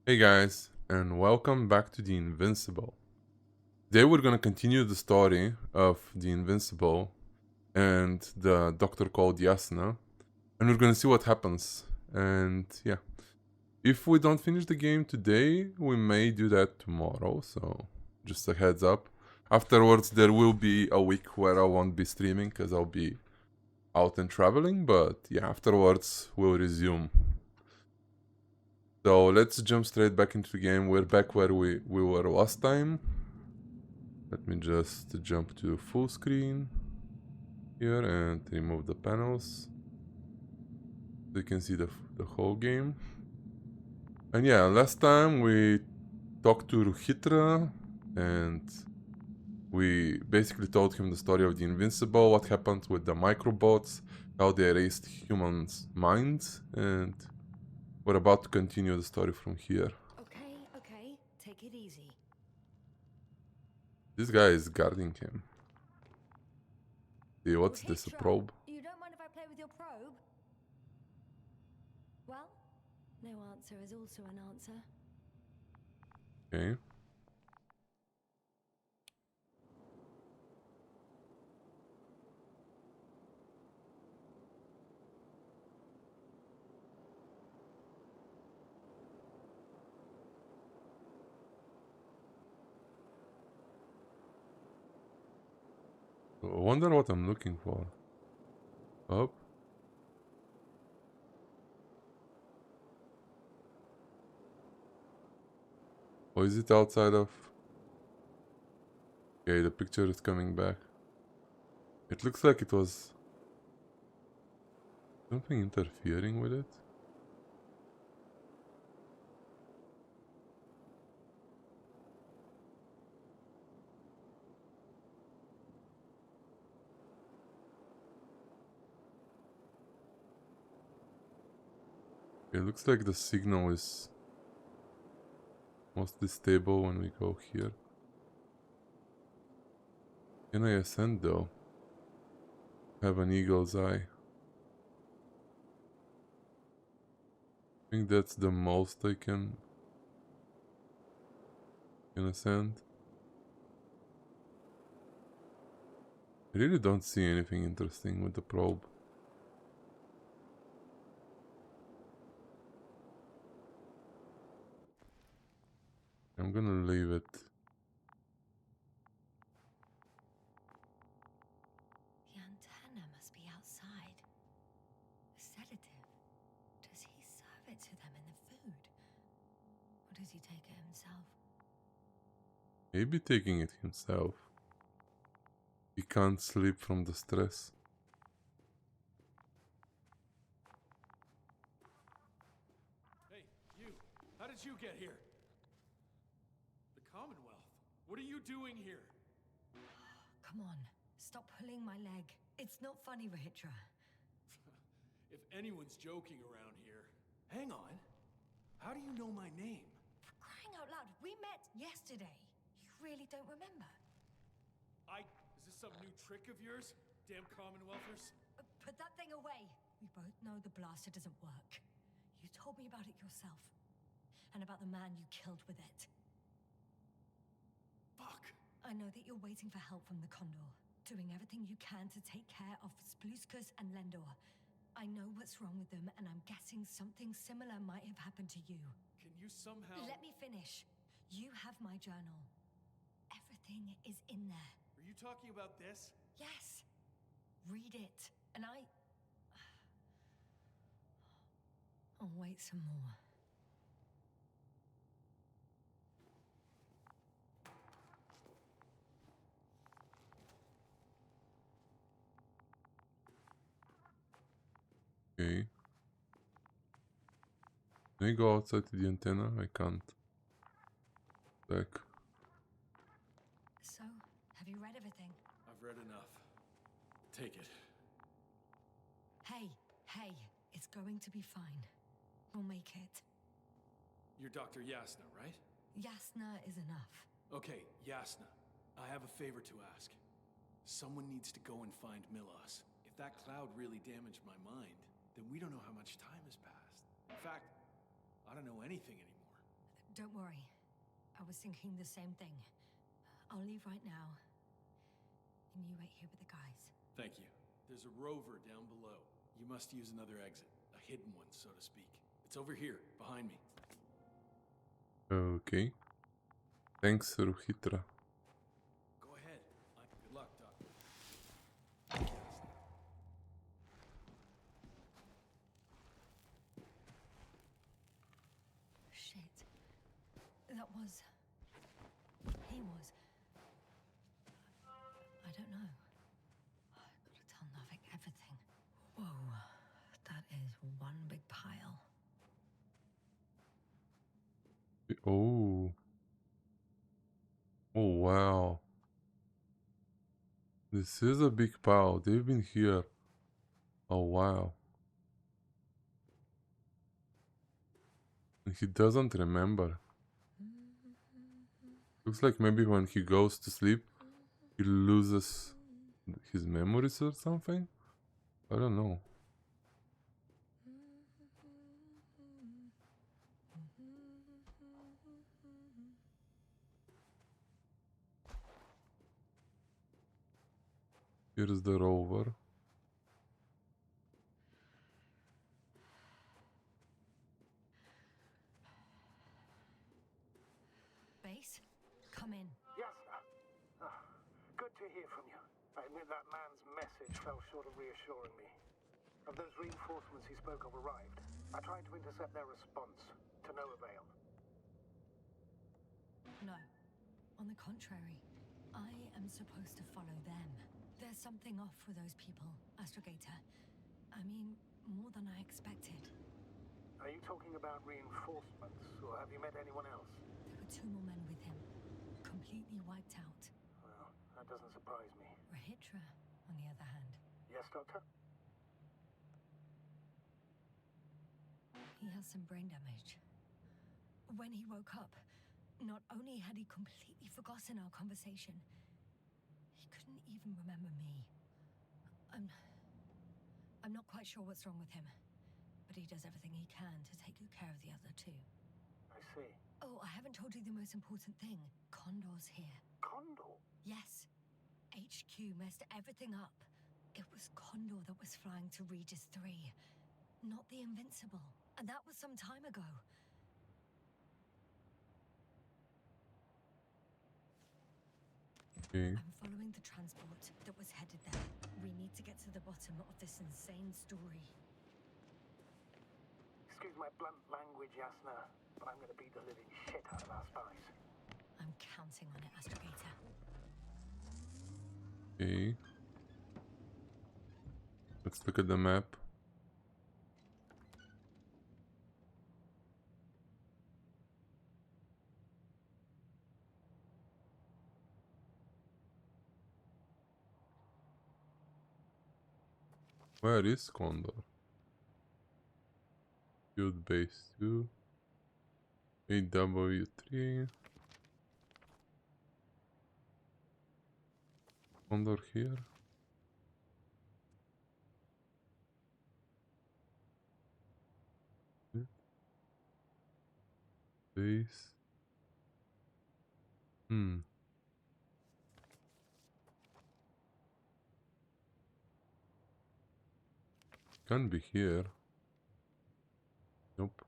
Hey guys, and welcome back to the Invincible. Today we're gonna continue the story of the Invincible and the doctor called Yasna, and we're gonna see what happens. And yeah, if we don't finish the game today, we may do that tomorrow, so just a heads up. Afterwards, there will be a week where I won't be streaming because I'll be out and traveling, but yeah, afterwards we'll resume. So let's jump straight back into the game. We're back where we were last time. Let me just jump to full screen here and remove the panels. So you can see the whole game. And yeah, last time we talked to Ruhitra and we basically told him the story of the Invincible, what happened with the microbots, how they erased humans' minds, and we're about to continue the story from here. Okay, take it easy. This guy is guarding him. See, what's this, a Ruhitra, probe? you don't mind if I play with your probe? Well, no answer is also an answer. Okay. I wonder what I'm looking for. Up. Or is it outside of... Okay, the picture is coming back. It looks like it was... something interfering with it. It looks like the signal is mostly stable when we go here. Can I ascend though? Have an eagle's eye. I think that's the most I can ascend. I really don't see anything interesting with the probe. I'm gonna leave it. The antenna must be outside. A sedative. Does he serve it to them in the food? Or does he take it himself? Maybe taking it himself. He can't sleep from the stress. Hey, you! How did you get here? The Commonwealth? What are you doing here? Come on, stop pulling my leg. It's not funny, Ruhitra. If anyone's joking around here... Hang on. How do you know my name? For crying out loud, we met yesterday. You really don't remember? Is this some new trick of yours? Damn Commonwealthers? Put that thing away. We both know the blaster doesn't work. You told me about it yourself. And about the man you killed with it. Fuck. I know that you're waiting for help from the Condor, doing everything you can to take care of Spluskus and Lendor. I know what's wrong with them, and I'm guessing something similar might have happened to you. Can you somehow... Let me finish. You have my journal. Everything is in there. Are you talking about this? Yes. Read it, and I'll wait some more. Okay. Can I go outside to the antenna? I can't. Back. So, have you read everything? I've read enough. Take it. Hey, it's going to be fine. We'll make it. You're Dr. Yasna, right? Yasna is enough. Okay, Yasna. I have a favor to ask. Someone needs to go and find Milos. If that cloud really damaged my mind, then we don't know how much time has passed. In fact, I don't know anything anymore. Don't worry. I was thinking the same thing. I'll leave right now. And you wait here with the guys. Thank you. There's a rover down below. You must use another exit. A hidden one, so to speak. It's over here, behind me. Okay. Thanks, Ruhitra. Go ahead. Good luck, Doctor. Shit. That was... He was... I don't know. I've got to tell Navik everything. Whoa. That is one big pile. Oh. Oh, wow. This is a big pile. They've been here. Oh, wow. And he doesn't remember. Looks like maybe when he goes to sleep, he loses his memories or something? I don't know. Here's the rover. Base? Come in. Yes, sir. Good to hear from you. I admit that man's message fell short of reassuring me. Have those reinforcements he spoke of arrived? I tried to intercept their response, to no avail. No. On the contrary, I am supposed to follow them. There's something off with those people, Astrogator. I mean, more than I expected. Are you talking about reinforcements, or have you met anyone else? There were 2 more men with him, completely wiped out. Well, that doesn't surprise me. Rahitra, on the other hand, Yes, Doctor? he has some brain damage. When he woke up, not only had he completely forgotten our conversation, he couldn't even remember me. I'm not quite sure what's wrong with him, but he does everything he can to take good care of the other 2. I see. Oh, I haven't told you the most important thing. Condor's here. Condor? Yes. HQ messed everything up. It was Condor that was flying to Regis 3, not the Invincible. And that was some time ago. Okay. I'm following the transport that was headed there. We need to get to the bottom of this insane story. Excuse my blunt language, Yasna, but I'm gonna beat the living shit out of our spies. I'm counting on it, Astrogator. Okay. Let's look at the map. Where is Condor? Field base 2. AW3. Condor here. Base. Can't be here. Nope.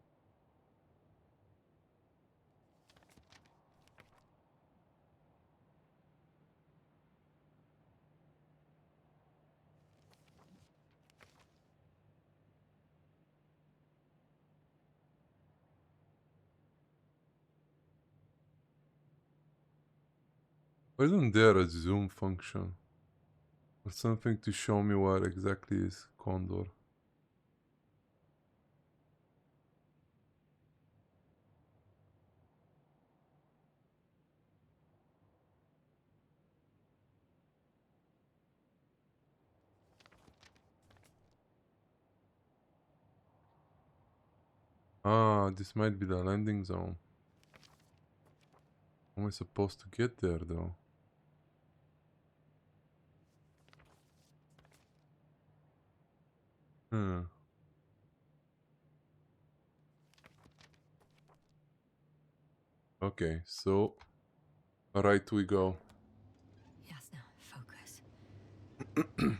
Why isn't there a zoom function? Or something to show me where exactly is Condor? Ah, this might be the landing zone. How am I supposed to get there though? Hmm. Okay, so right we go. Yes, now focus. Now.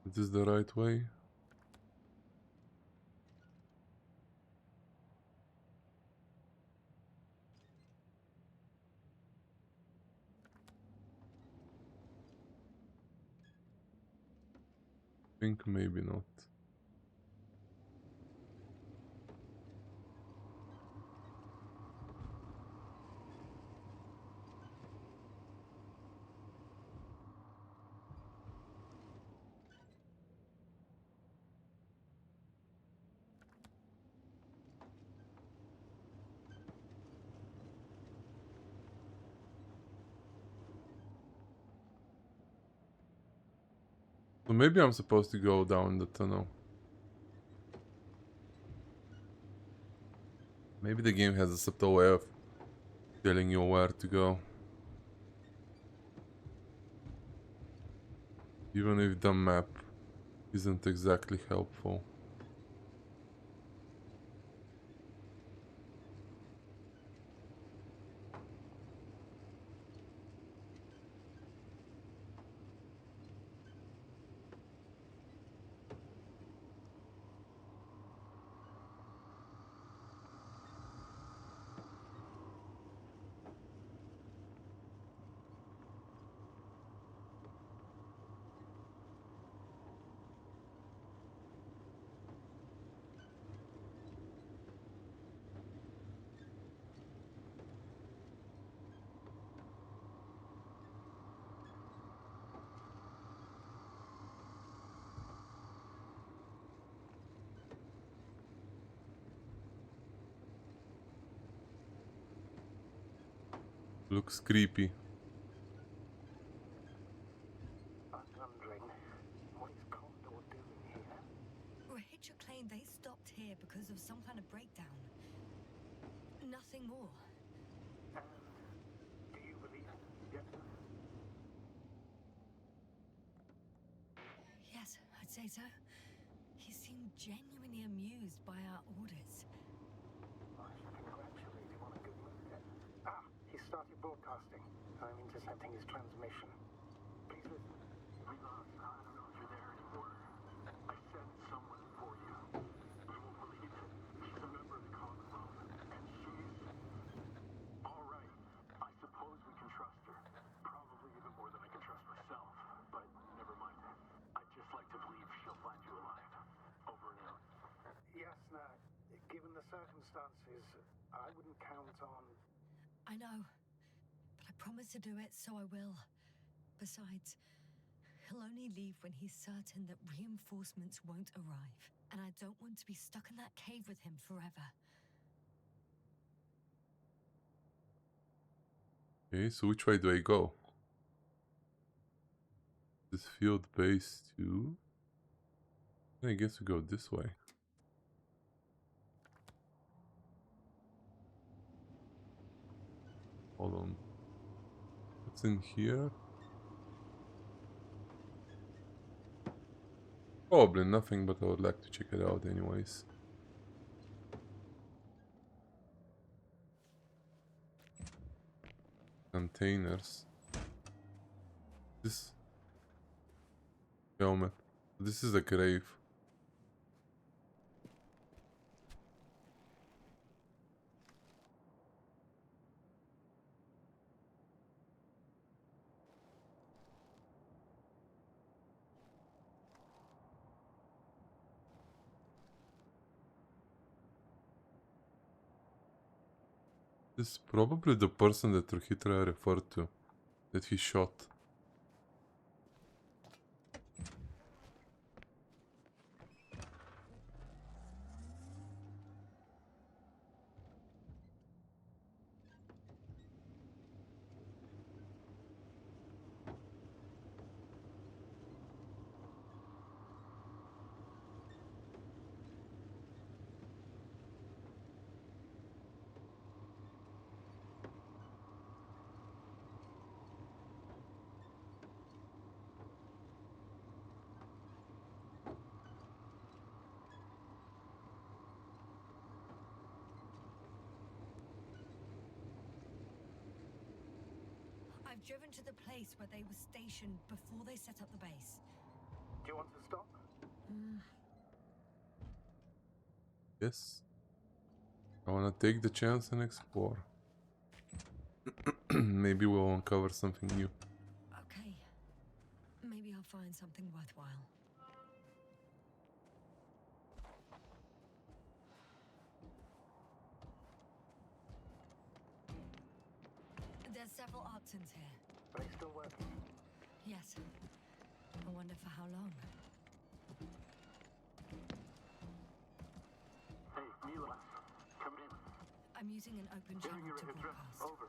Is this the right way? Think maybe not. So maybe I'm supposed to go down the tunnel. Maybe the game has a subtle way of telling you where to go. Even if the map isn't exactly helpful. Looks creepy. I'm wondering, what is Condor doing here? Rahitra claimed they stopped here because of some kind of breakdown. Nothing more. And do you believe it? Yes? Yes, I'd say so. He seemed genuinely amused by our orders. I should congratulate him on a good move then. Ah, he started broadcasting. I'm intercepting his transmission. Please listen. Vilas, I don't know if you're there anymore. I sent someone for you. You won't believe it. She's a member of the Commonwealth. And she's... all right. I suppose we can trust her. Probably even more than I can trust myself. But never mind. I'd just like to believe she'll find you alive. Over and out. Yasna, given the circumstances, I wouldn't count on... I know, but I promised to do it, so I will. Besides, he'll only leave when he's certain that reinforcements won't arrive. And I don't want to be stuck in that cave with him forever. Okay, so which way do I go? This field base too? I guess we go this way. Hold on. What's in here? Probably nothing, but I would like to check it out anyways. Containers. This helmet. This is a grave. This is probably the person that Rahitra referred to, that he shot. I've driven to the place where they were stationed before they set up the base. Do you want to stop? Yes. I wanna take the chance and explore. Maybe we'll uncover something new. Okay. Maybe I'll find something worthwhile. There's several Arctons here. Are they still working? Yes. I wonder for how long. Hey, Mila. Come in. I'm using an open channel to broadcast. Over.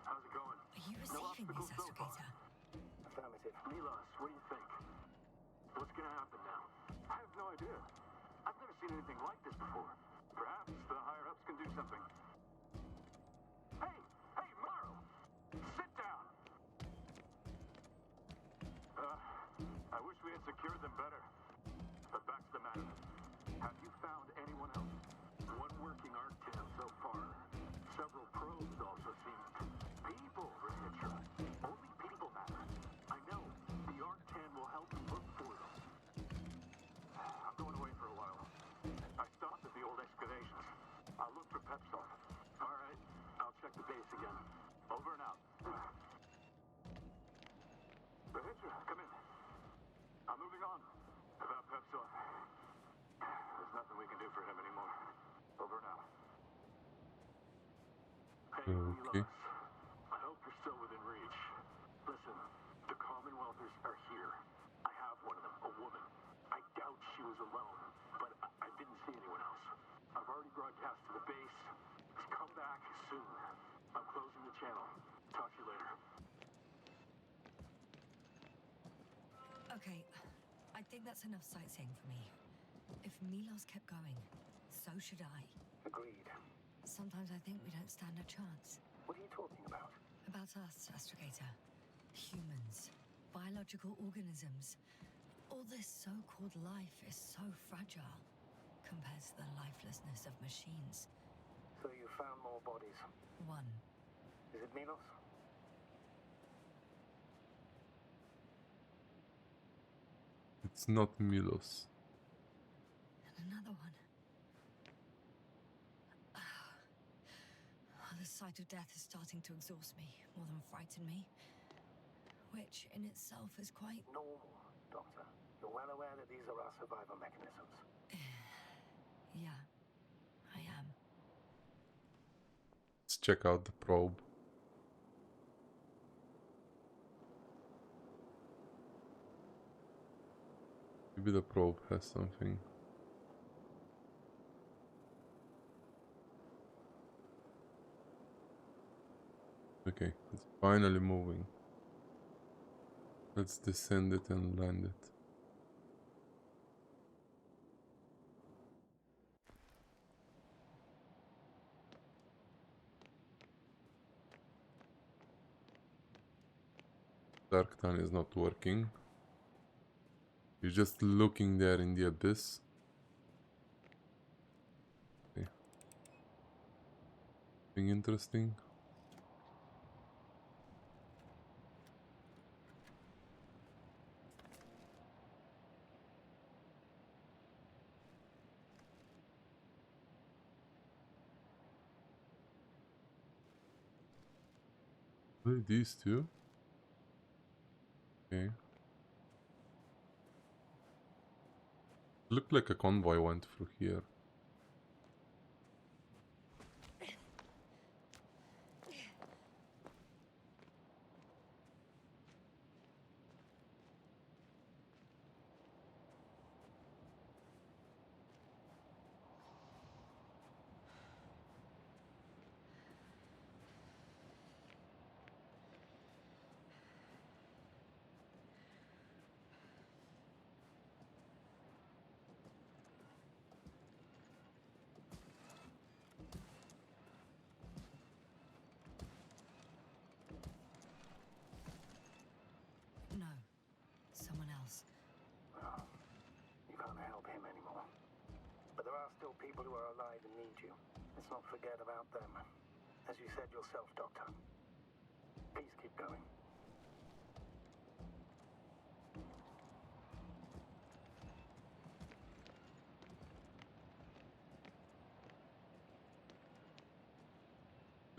How's it going? Are you receiving this, Astrogator? Affirmative. Milos, what do you think? What's gonna happen now? I have no idea. I've never seen anything like this before. Perhaps the higher-ups can do something. Hey, Morrow! Sit down! I wish we had secured them better. But back to the matter. Have you found anyone else? One working Arctan so far. Several probes also seem... People, Rachel. Only people matter. I know. The Arctan will help you look for them. I'm going away for a while. I stopped at the old excavations. I'll look for Pepsol. All right. I'll check the base again. Over and out. Rachel, come in. I'm moving on. About Pepsol. There's nothing we can do for him anymore. Over and out. Hey, Okay. Milos. I hope you're still within reach. Listen, the Commonwealthers are here. I have one of them, a woman. I doubt she was alone, but I didn't see anyone else. I've already broadcast to the base. Just come back soon. I'm closing the channel. Talk to you later. Okay. I think that's enough sightseeing for me. If Milos kept going, so should I. Agreed. Sometimes I think we don't stand a chance. What are you talking about? About us, Astrogator. Humans. Biological organisms. All this so-called life is so fragile compared to the lifelessness of machines. So you found more bodies. One. Is it Milos? It's not Milos. And another one. The sight of death is starting to exhaust me more than frighten me. Which in itself is quite... Normal, Doctor. You're well aware that these are our survival mechanisms. Yeah, I am. Let's check out the probe. Maybe the probe has something. Okay, it's finally moving. Let's descend it and land it. Darktan is not working. You're just looking there in the abyss. Okay. Something interesting. What are these two? Okay. Looked like a convoy went through here. No. Someone else. Well, you can't help him anymore. But there are still people who are alive and need you. Let's not forget about them. As you said yourself, Doctor,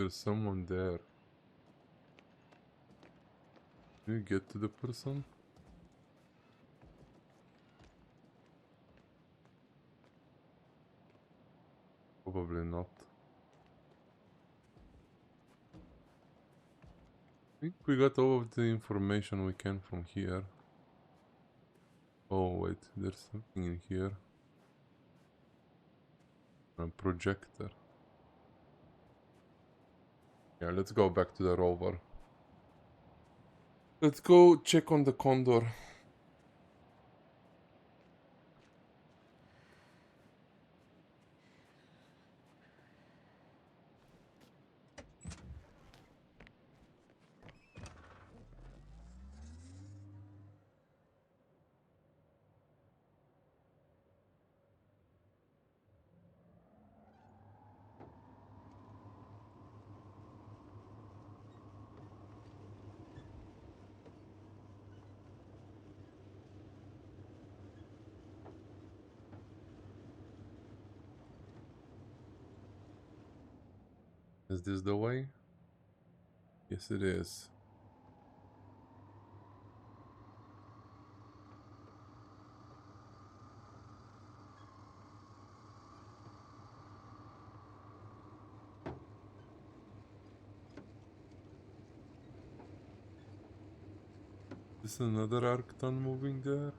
There's someone there. Can you get to the person? Probably not. I think we got all of the information we can from here. Oh wait, there's something in here. A projector. Yeah, let's go back to the rover. Let's go check on the condor. Is this the way? Yes, it is. Is another Arcton moving there?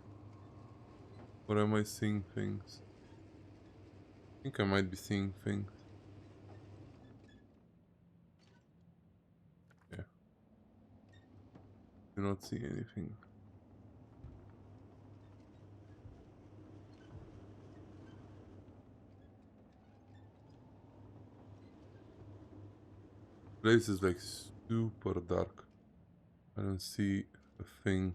Or am I seeing things? I think I might be seeing things. Yeah. Do not see anything. Place is like super dark. I don't see a thing.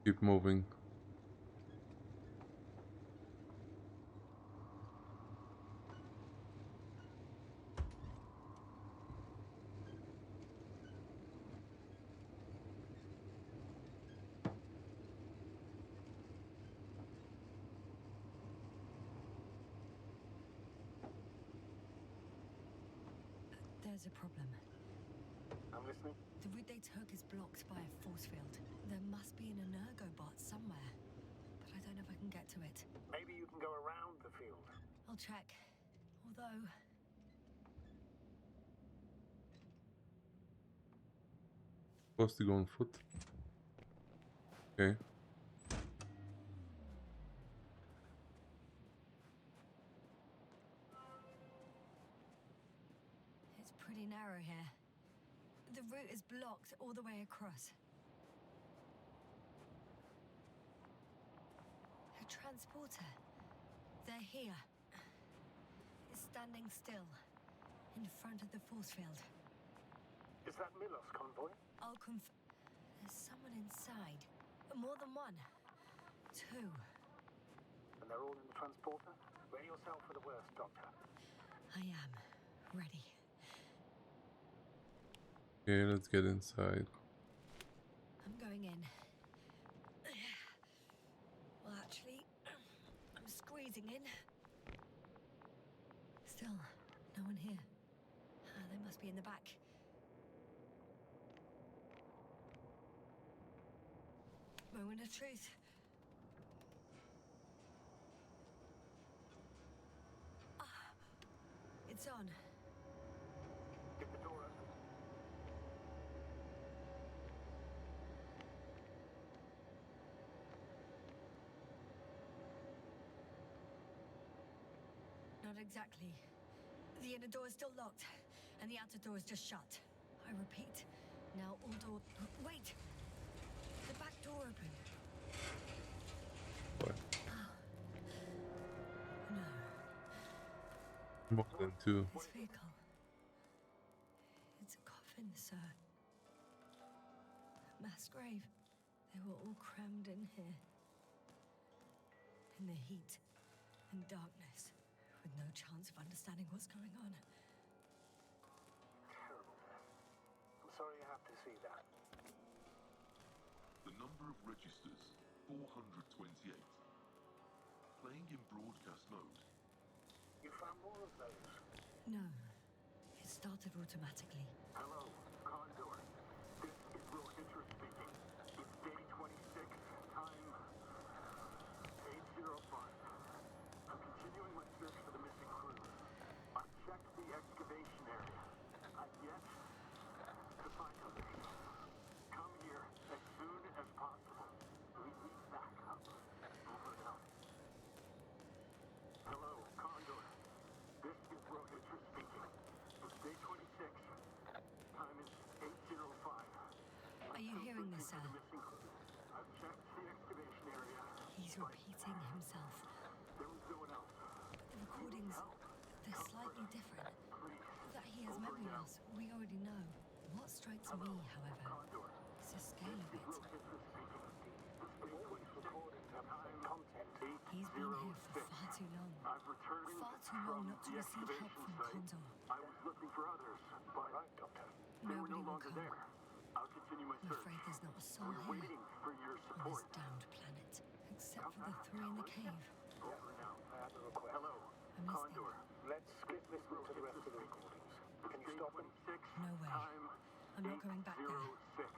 Keep moving. There's a problem. I'm listening. The route they took is blocked by a force field. There must be an energobot somewhere, but I don't know if I can get to it. Maybe you can go around the field. I'll check. Although, Supposed to go on foot. Okay. it's pretty narrow here. The route is blocked all the way across. A transporter. They're here. It's standing still, in front of the force field. Is that Milos convoy? I'll There's someone inside. More than one. Two. And they're all in the transporter? Ready yourself for the worst, Doctor. I am ready. Okay, let's get inside. I'm going in. Well, actually, I'm squeezing in. Still, no one here. They must be in the back. Moment of truth. It's on. Get the door open. Not exactly. The inner door is still locked, and the outer door is just shut. I repeat, now all doors... Wait! The back door opened. What? No, More than two. this vehicle... It's a coffin, sir. A mass grave. They were all crammed in here. In the heat and darkness, with no chance of understanding what's going on. Terrible death. I'm sorry you have to see that. The number of registers, 428. Playing in broadcast mode. You found more of those? No, it started automatically. Hello, Condor. This is Will Hitcher speaking. It's day 26, time 8:05. I'm continuing my search for the missing crew. I've checked the excavation area. I've yet to find others. Come here as soon as possible. We need backup. Over and out. Hello, Condor. This is Will Hitcher speaking. It's day 26. Time is 8:05. Are you hearing this, sir? I've checked the excavation area. He's repeating himself. There was no one else. The recordings, they're slightly different. That he has memory loss, we already know. What strikes me, however, is the scale of it. Always recording content. He's been here for far too long. I've returned Far too long not to the receive help excavation from site. Condor. I was looking for others, but right, Doctor. They were Nobody no will longer come. there. I'll continue my I'm search. afraid there's not a soul We're here waiting for your on support. this damned planet, except for the three in the cave. Over now. I have a request. Hello, I'm listening. Condor. Let's skip listening to the rest of the recordings. Can you stop them? No way. I'm not going back there. 8:06.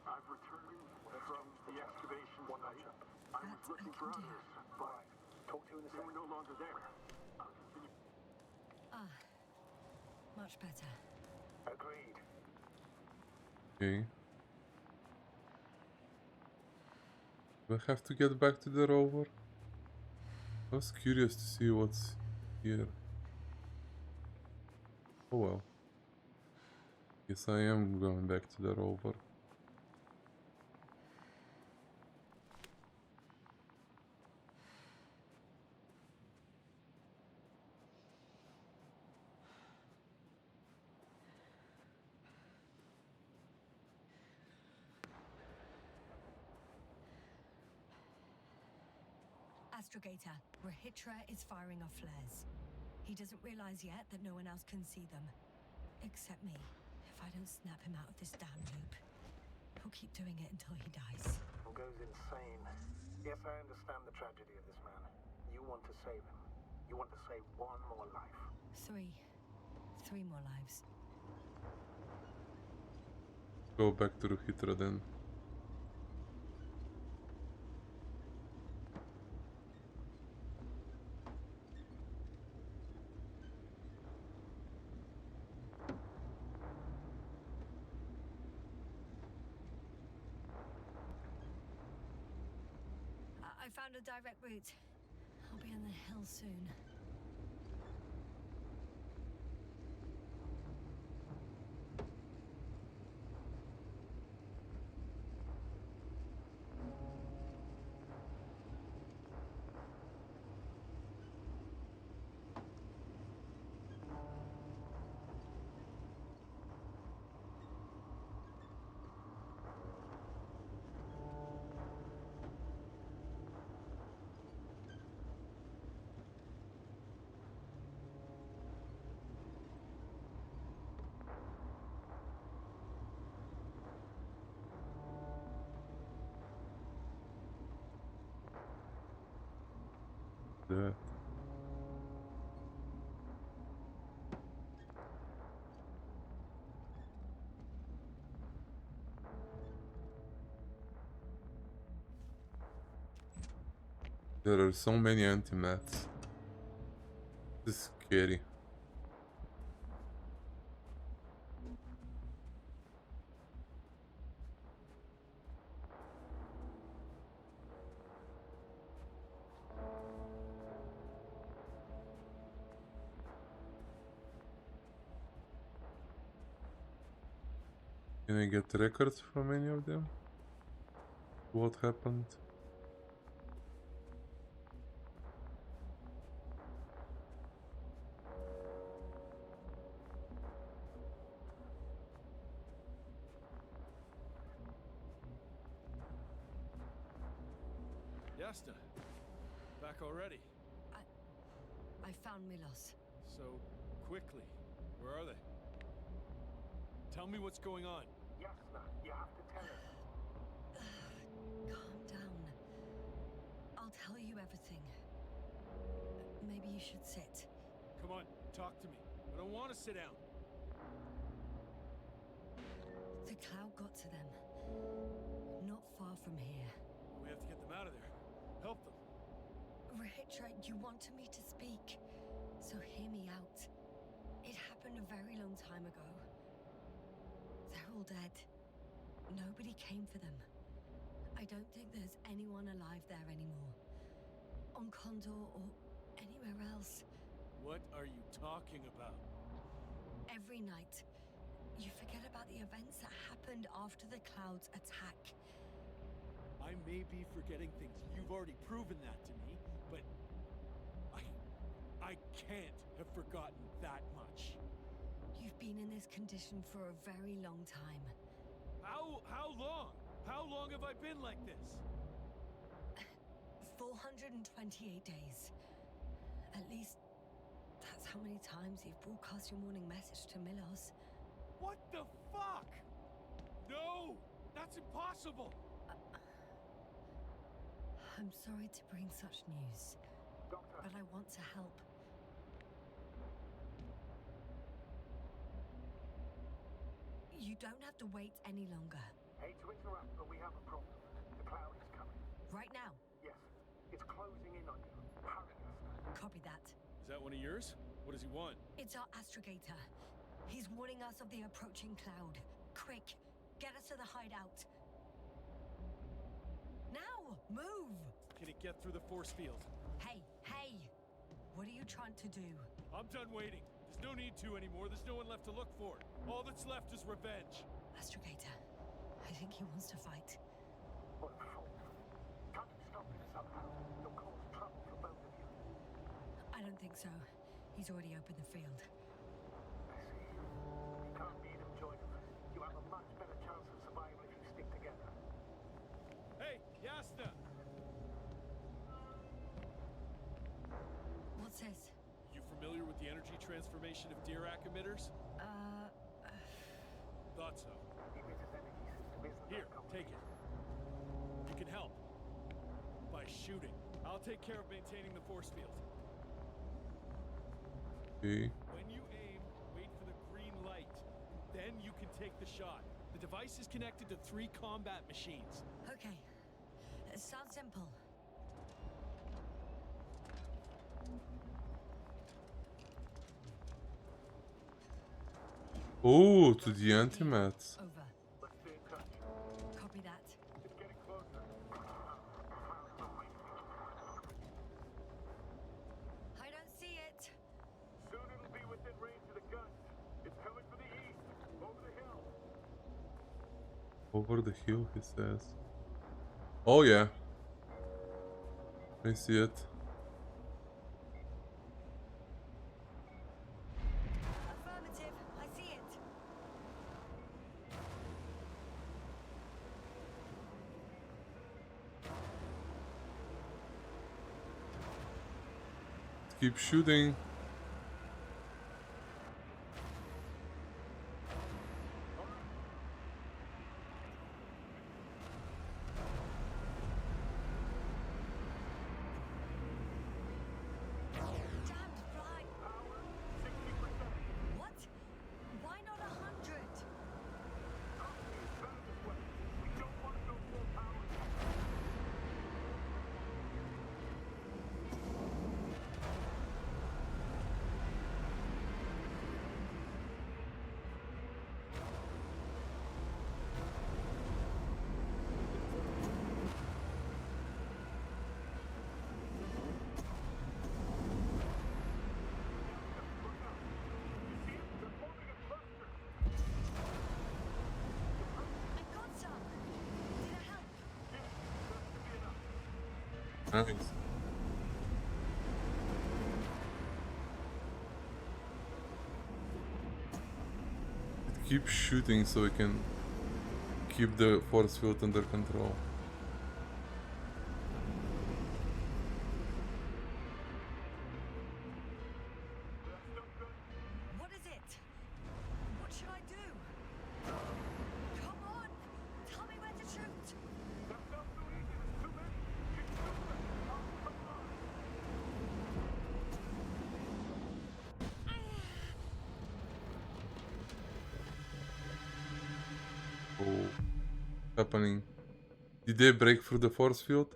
I've returned from the excavation site. I was That looking I for can do. others, but talk to you in a second. They were no longer there. I'll continue. Ah, much better. Agreed. Okay. Do I have to get back to the rover? I was curious to see what's here. Oh well. Guess I am going back to the rover. Astrogator, Rahitra is firing off flares. He doesn't realize yet that no one else can see them. Except me. If I don't snap him out of this damn loop, he'll keep doing it until he dies. Or goes insane. Yes, I understand the tragedy of this man. You want to save him. You want to save one more life. Three more lives. Go back to Ruhitra then. I found a direct route. I'll be on the hill soon. That. There are so many antimats. This is scary. Can I get records from any of them? What happened? Yasta, back already. I found Milos. So quickly. Where are they? Tell me what's going on. Yasna, you have to tell us. Calm down. I'll tell you everything. Maybe you should sit. Come on, talk to me. I don't want to sit down. The cloud got to them. Not far from here. We have to get them out of there. Help them. Richard, you wanted me to speak, so hear me out. It happened a very long time ago. They're all dead. Nobody came for them. I don't think there's anyone alive there anymore. On Condor or anywhere else. What are you talking about? Every night, you forget about the events that happened after the Cloud's attack. I may be forgetting things. You've already proven that to me, but I can't have forgotten that much. You've been in this condition for a very long time. How long? How long have I been like this? 428 days. At least, that's how many times you've broadcast your morning message to Milos. What the fuck? No! That's impossible! I'm sorry to bring such news, Doctor, but I want to help. You don't have to wait any longer. hate to interrupt, but we have a problem. The cloud is coming. Right now. Yes, it's closing in on you. Hurry, Asna. Copy that. Is that one of yours? What does he want? It's our astrogator. He's warning us of the approaching cloud. Quick, get us to the hideout. Now, move! Can it get through the force field? Hey, hey! What are you trying to do? I'm done waiting. There's no need to anymore. There's no one left to look for. All that's left is revenge. Astrogator, I think he wants to fight. What a fool. Can't you stop him somehow? You'll cause trouble for both of you. I don't think so. He's already opened the field. I see. You can't beat him, join him. You have a much better chance of survival if you stick together. Hey, Yasna! What's this? You familiar with the energy transformation of Dirac emitters? Thought so. The emitter's energy system isn't Here, that take complicated. it. You can help. By shooting. I'll take care of maintaining the force field. Okay. When you aim, wait for the green light. Then you can take the shot. The device is connected to 3 combat machines. Okay. It sounds simple. Oh, to the antimats. Over. Let's stay in touch. Copy that. It's getting closer. I don't see it. Soon it'll be within range of the guns. It's coming from the east, over the hill. Over the hill, he says. Oh yeah. I see it. Affirmative. I see it. Keep shooting. Damned fly. Power, 60%. What? Why not 100? Company is better this way. We don't want to go full power. Look out. You see it? They're forming a cluster. I got some. Did it help? Yeah, that should be enough. Nice. Keep shooting so we can keep the force field under control. That's no good. What is it? What should I do? Come on! Tell me where to shoot! That's not so easy. There's too many. Keep moving. Come on. Oh, happening. Did they break through the force field?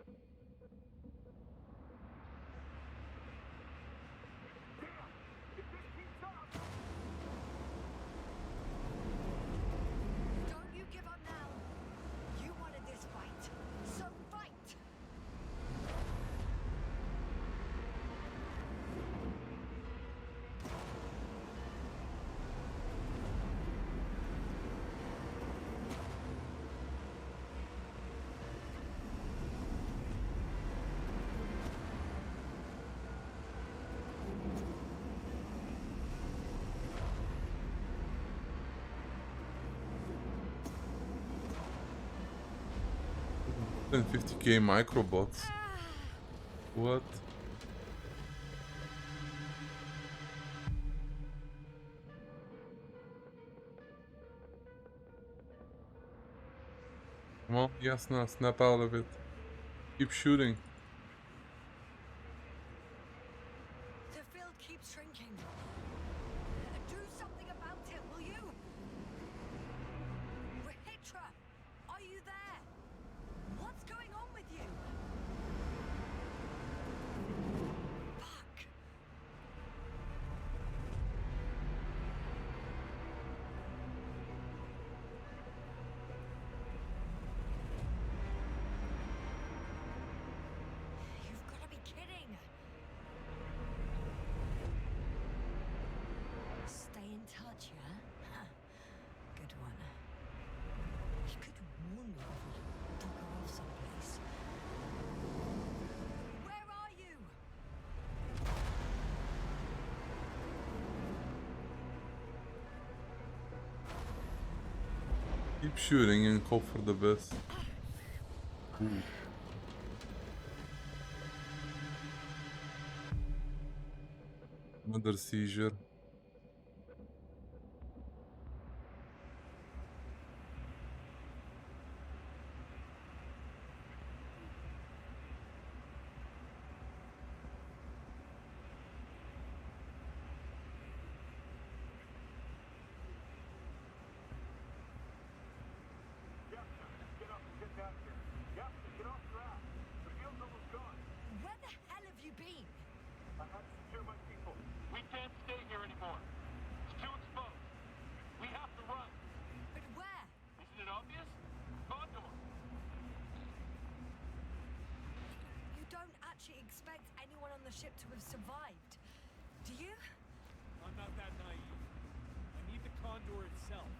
Don't you give up now. You wanted this fight, so fight. And 50k microbots. What? Come on, Yasna, snap out of it. Keep shooting. The field keeps shrinking. Do something about it, will you? Rahitra, are you there? What's going on with you? Fuck. You've got to be kidding. Stay in touch, yeah? Huh. Good one. You could warn me if we took her off someplace. Where are you? Keep shooting and hope for the best. Ooh. Another seizure. Get up and get down here. Yep, get off your ass. The field's almost gone. Where the hell have you been? I had to secure my people. We can't stay here anymore. It's too exposed. We have to run. But where? Isn't it obvious? Condor. You don't actually expect anyone on the ship to have survived, do you? I'm not that naive. I need the Condor itself.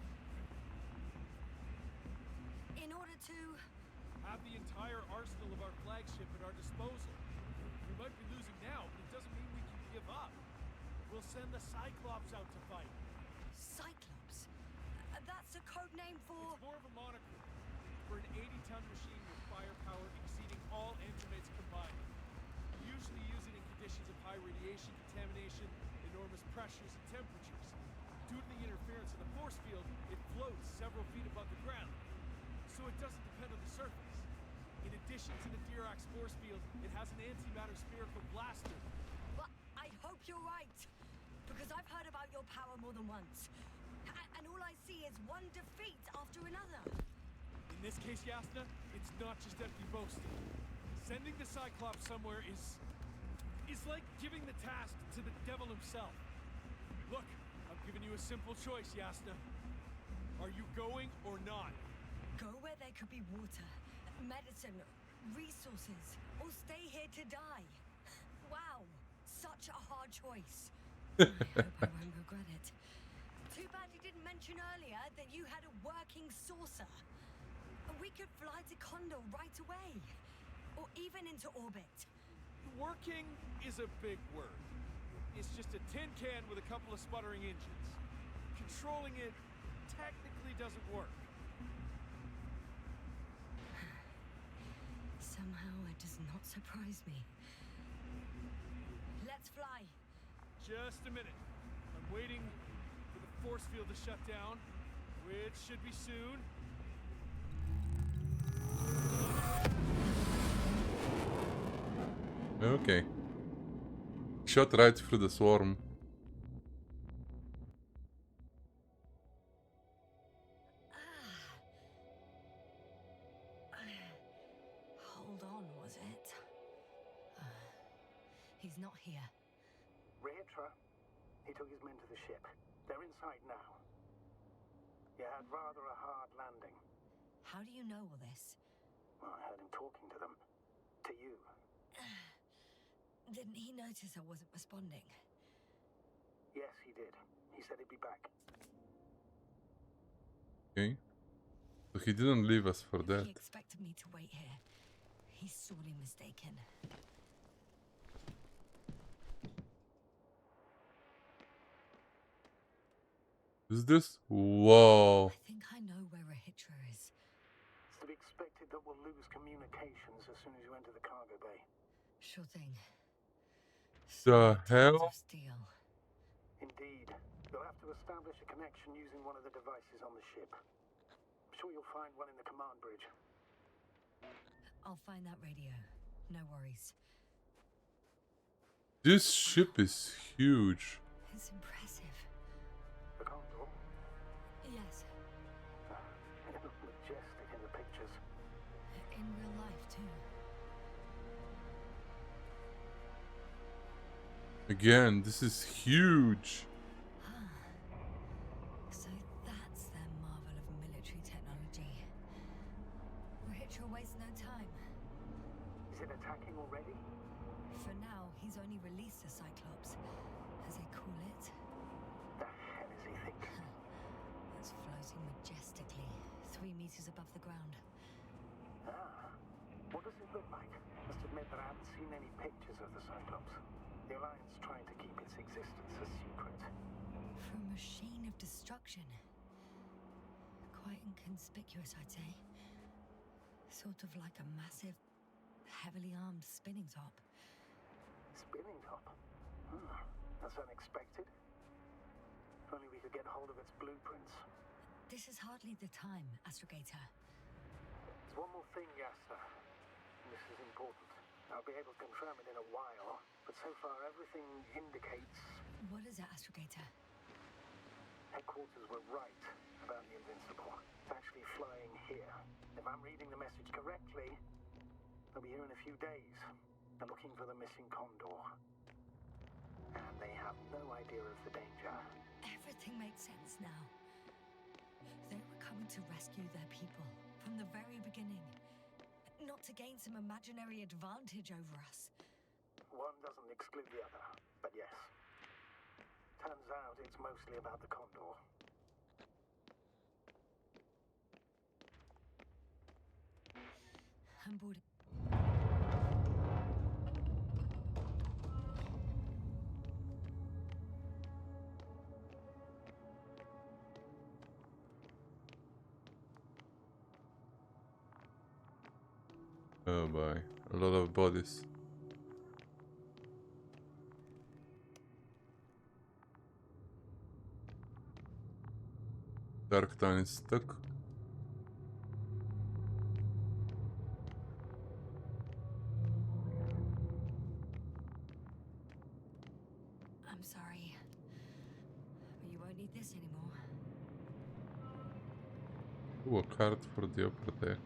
In order to... Have the entire arsenal of our flagship at our disposal. We might be losing now, but it doesn't mean we can give up. We'll send the Cyclops out to fight. Cyclops? That's a code name for... It's more of a moniker for an 80-ton machine with firepower exceeding all Andromates combined. We usually use it in conditions of high radiation contamination, enormous pressures and temperatures. Due to the interference of the force field, it floats several feet above the ground, so it doesn't depend on the surface. In addition to the Dirac force field, it has an antimatter spherical blaster. Well, I hope you're right. Because I've heard about your power more than once. And all I see is one defeat after another. In this case, Yasna, it's not just empty boasting. Sending the Cyclops somewhere is like giving the task to the devil himself. Look, I'm giving you a simple choice, Yasna. Are you going or not? Go where there could be water, medicine, resources, or stay here to die. Wow, such a hard choice. I hope I won't regret it. Too bad you didn't mention earlier that you had a working saucer. We could fly to Condor right away, or even into orbit. Working is a big word. It's just a tin can with a couple of sputtering engines. Controlling it technically doesn't work. Somehow it does not surprise me. Let's fly. Just a minute. I'm waiting for the force field to shut down, which should be soon. Okay. Shot right through the swarm. it? He's not here. Rehitra, he took his men to the ship. They're inside now. You had rather a hard landing. How do you know all this? Well, I heard him talking to them. To you. Didn't he notice I wasn't responding? Yes, he did. He said he'd be back. Okay. So he didn't leave us for If that. he expected me to wait here, he's sorely mistaken. Is this? Whoa. I think I know where Rehitra is. It's to be expected that we'll lose communications as soon as you enter the cargo bay. Sure thing. The Tons hell? of steel. Indeed. You'll have to establish a connection using one of the devices on the ship. I'm sure you'll find one in the command bridge. I'll find that radio. No worries. This ship is huge. It's impressive. The Condor? Yes, It looked majestic in the pictures. in real life too. Again, this is huge. So that's their marvel of military technology. Rehitra wastes no time. Is it attacking already? For now, he's only released the Cyclops, as they call it. The hell is he thinking? It's floating majestically, 3 meters above the ground. Ah. What does it look like? Must admit that I haven't seen any pictures of the Cyclops. The Alliance trying to keep its existence a secret. For a machine of destruction. Quite inconspicuous, I'd say. Sort of like a massive, heavily armed spinning top. Spinning top? That's unexpected. If only we could get hold of its blueprints. This is hardly the time, Astrogator. There's one more thing, Yasta. This is important. I'll be able to confirm it in a while, but so far everything indicates What is it, Astrogator? headquarters were right about the Invincible. It's actually flying here. If I'm reading the message correctly, they'll be here in a few days. They're looking for the missing Condor. And they have no idea of the danger. Everything makes sense now. They were coming to rescue their people from the very beginning. Not to gain some imaginary advantage over us. One doesn't exclude the other, but yes. Turns out it's mostly about the Condor. I'm bored. Oh boy, a lot of bodies. Dark Town is stuck. I'm sorry. But you won't need this anymore. Ooh, a card for the upper deck.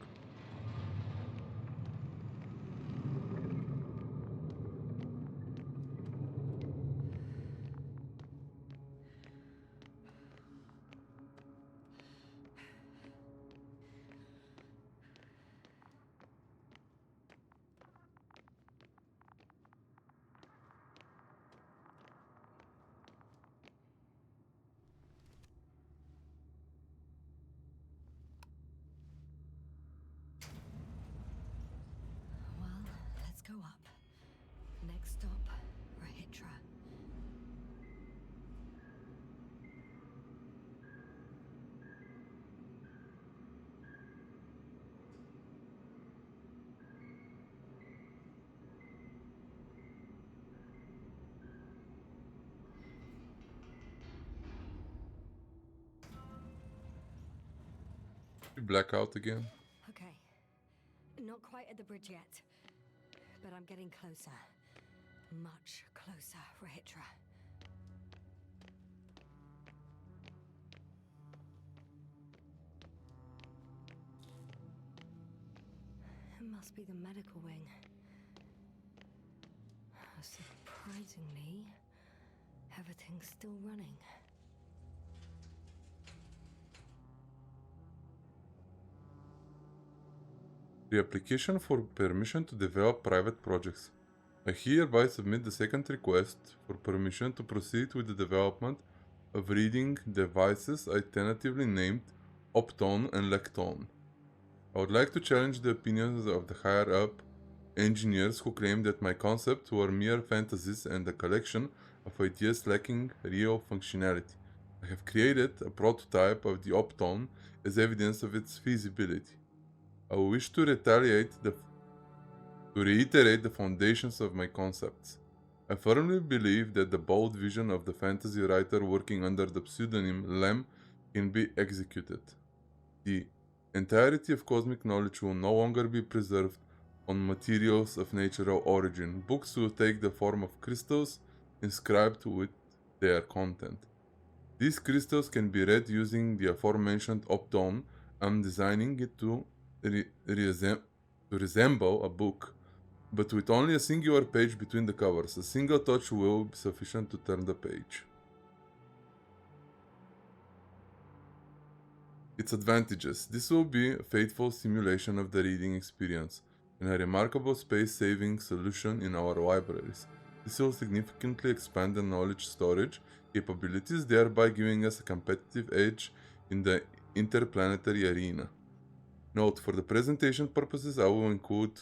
Well, let's go up. Next stop, Rehitra. You black out again? Okay. Not quite at the bridge yet. But I'm getting closer. Much closer, Rehitra. It must be the medical wing. Surprisingly, everything's still running. The application for permission to develop private projects. I hereby submit the second request for permission to proceed with the development of reading devices I tentatively named Optone and Lectone. I would like to challenge the opinions of the higher-up engineers who claim that my concepts were mere fantasies and a collection of ideas lacking real functionality. I have created a prototype of the Optone as evidence of its feasibility. I wish to reiterate the foundations of my concepts. I firmly believe that the bold vision of the fantasy writer working under the pseudonym Lem can be executed. The entirety of cosmic knowledge will no longer be preserved on materials of natural origin. Books will take the form of crystals inscribed with their content. These crystals can be read using the aforementioned Optone. I'm designing it to resemble a book, but with only a singular page between the covers. A single touch will be sufficient to turn the page. Its advantages. This will be a faithful simulation of the reading experience and a remarkable space-saving solution in our libraries. This will significantly expand the knowledge storage capabilities, thereby giving us a competitive edge in the interplanetary arena. Note, for the presentation purposes, I will include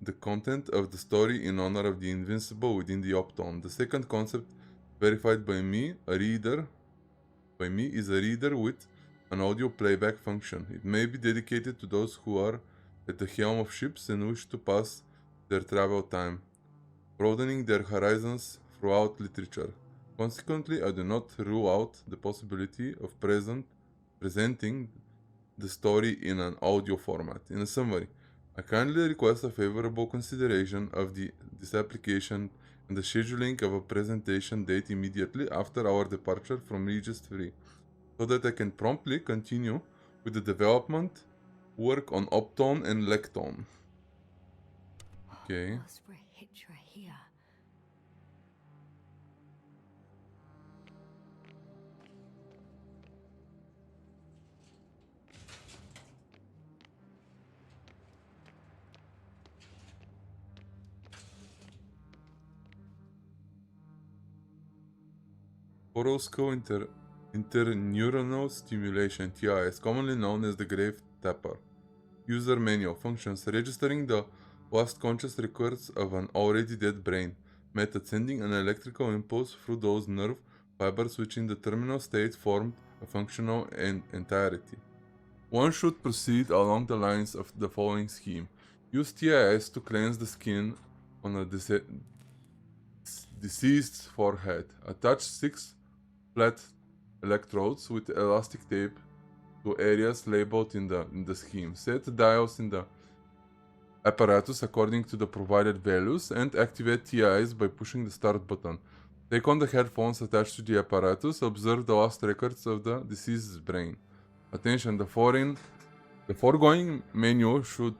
the content of the story in honor of the Invincible within the Optone. The second concept verified by me is a reader with an audio playback function. It may be dedicated to those who are at the helm of ships and wish to pass their travel time, broadening their horizons throughout literature. Consequently, I do not rule out the possibility of presenting the story in an audio format. In a summary, I kindly request a favorable consideration of this application and the scheduling of a presentation date immediately after our departure from Regis 3, so that I can promptly continue with the development work on Optone and Lectone. Okay. Whilst we're Hitra here. Orosco interneuronal stimulation (TIS), commonly known as the grave tapper. User manual functions: registering the last conscious records of an already dead brain. Method: sending an electrical impulse through those nerve fibers which in the terminal state formed a functional entirety. One should proceed along the lines of the following scheme. Use TIS to cleanse the skin on a deceased's forehead. Attach 6 flat electrodes with elastic tape to areas labeled in the scheme. Set the dials in the apparatus according to the provided values and activate TIs by pushing the start button. Take on the headphones attached to the apparatus. Observe the last records of the deceased's brain. Attention, the foregoing menu should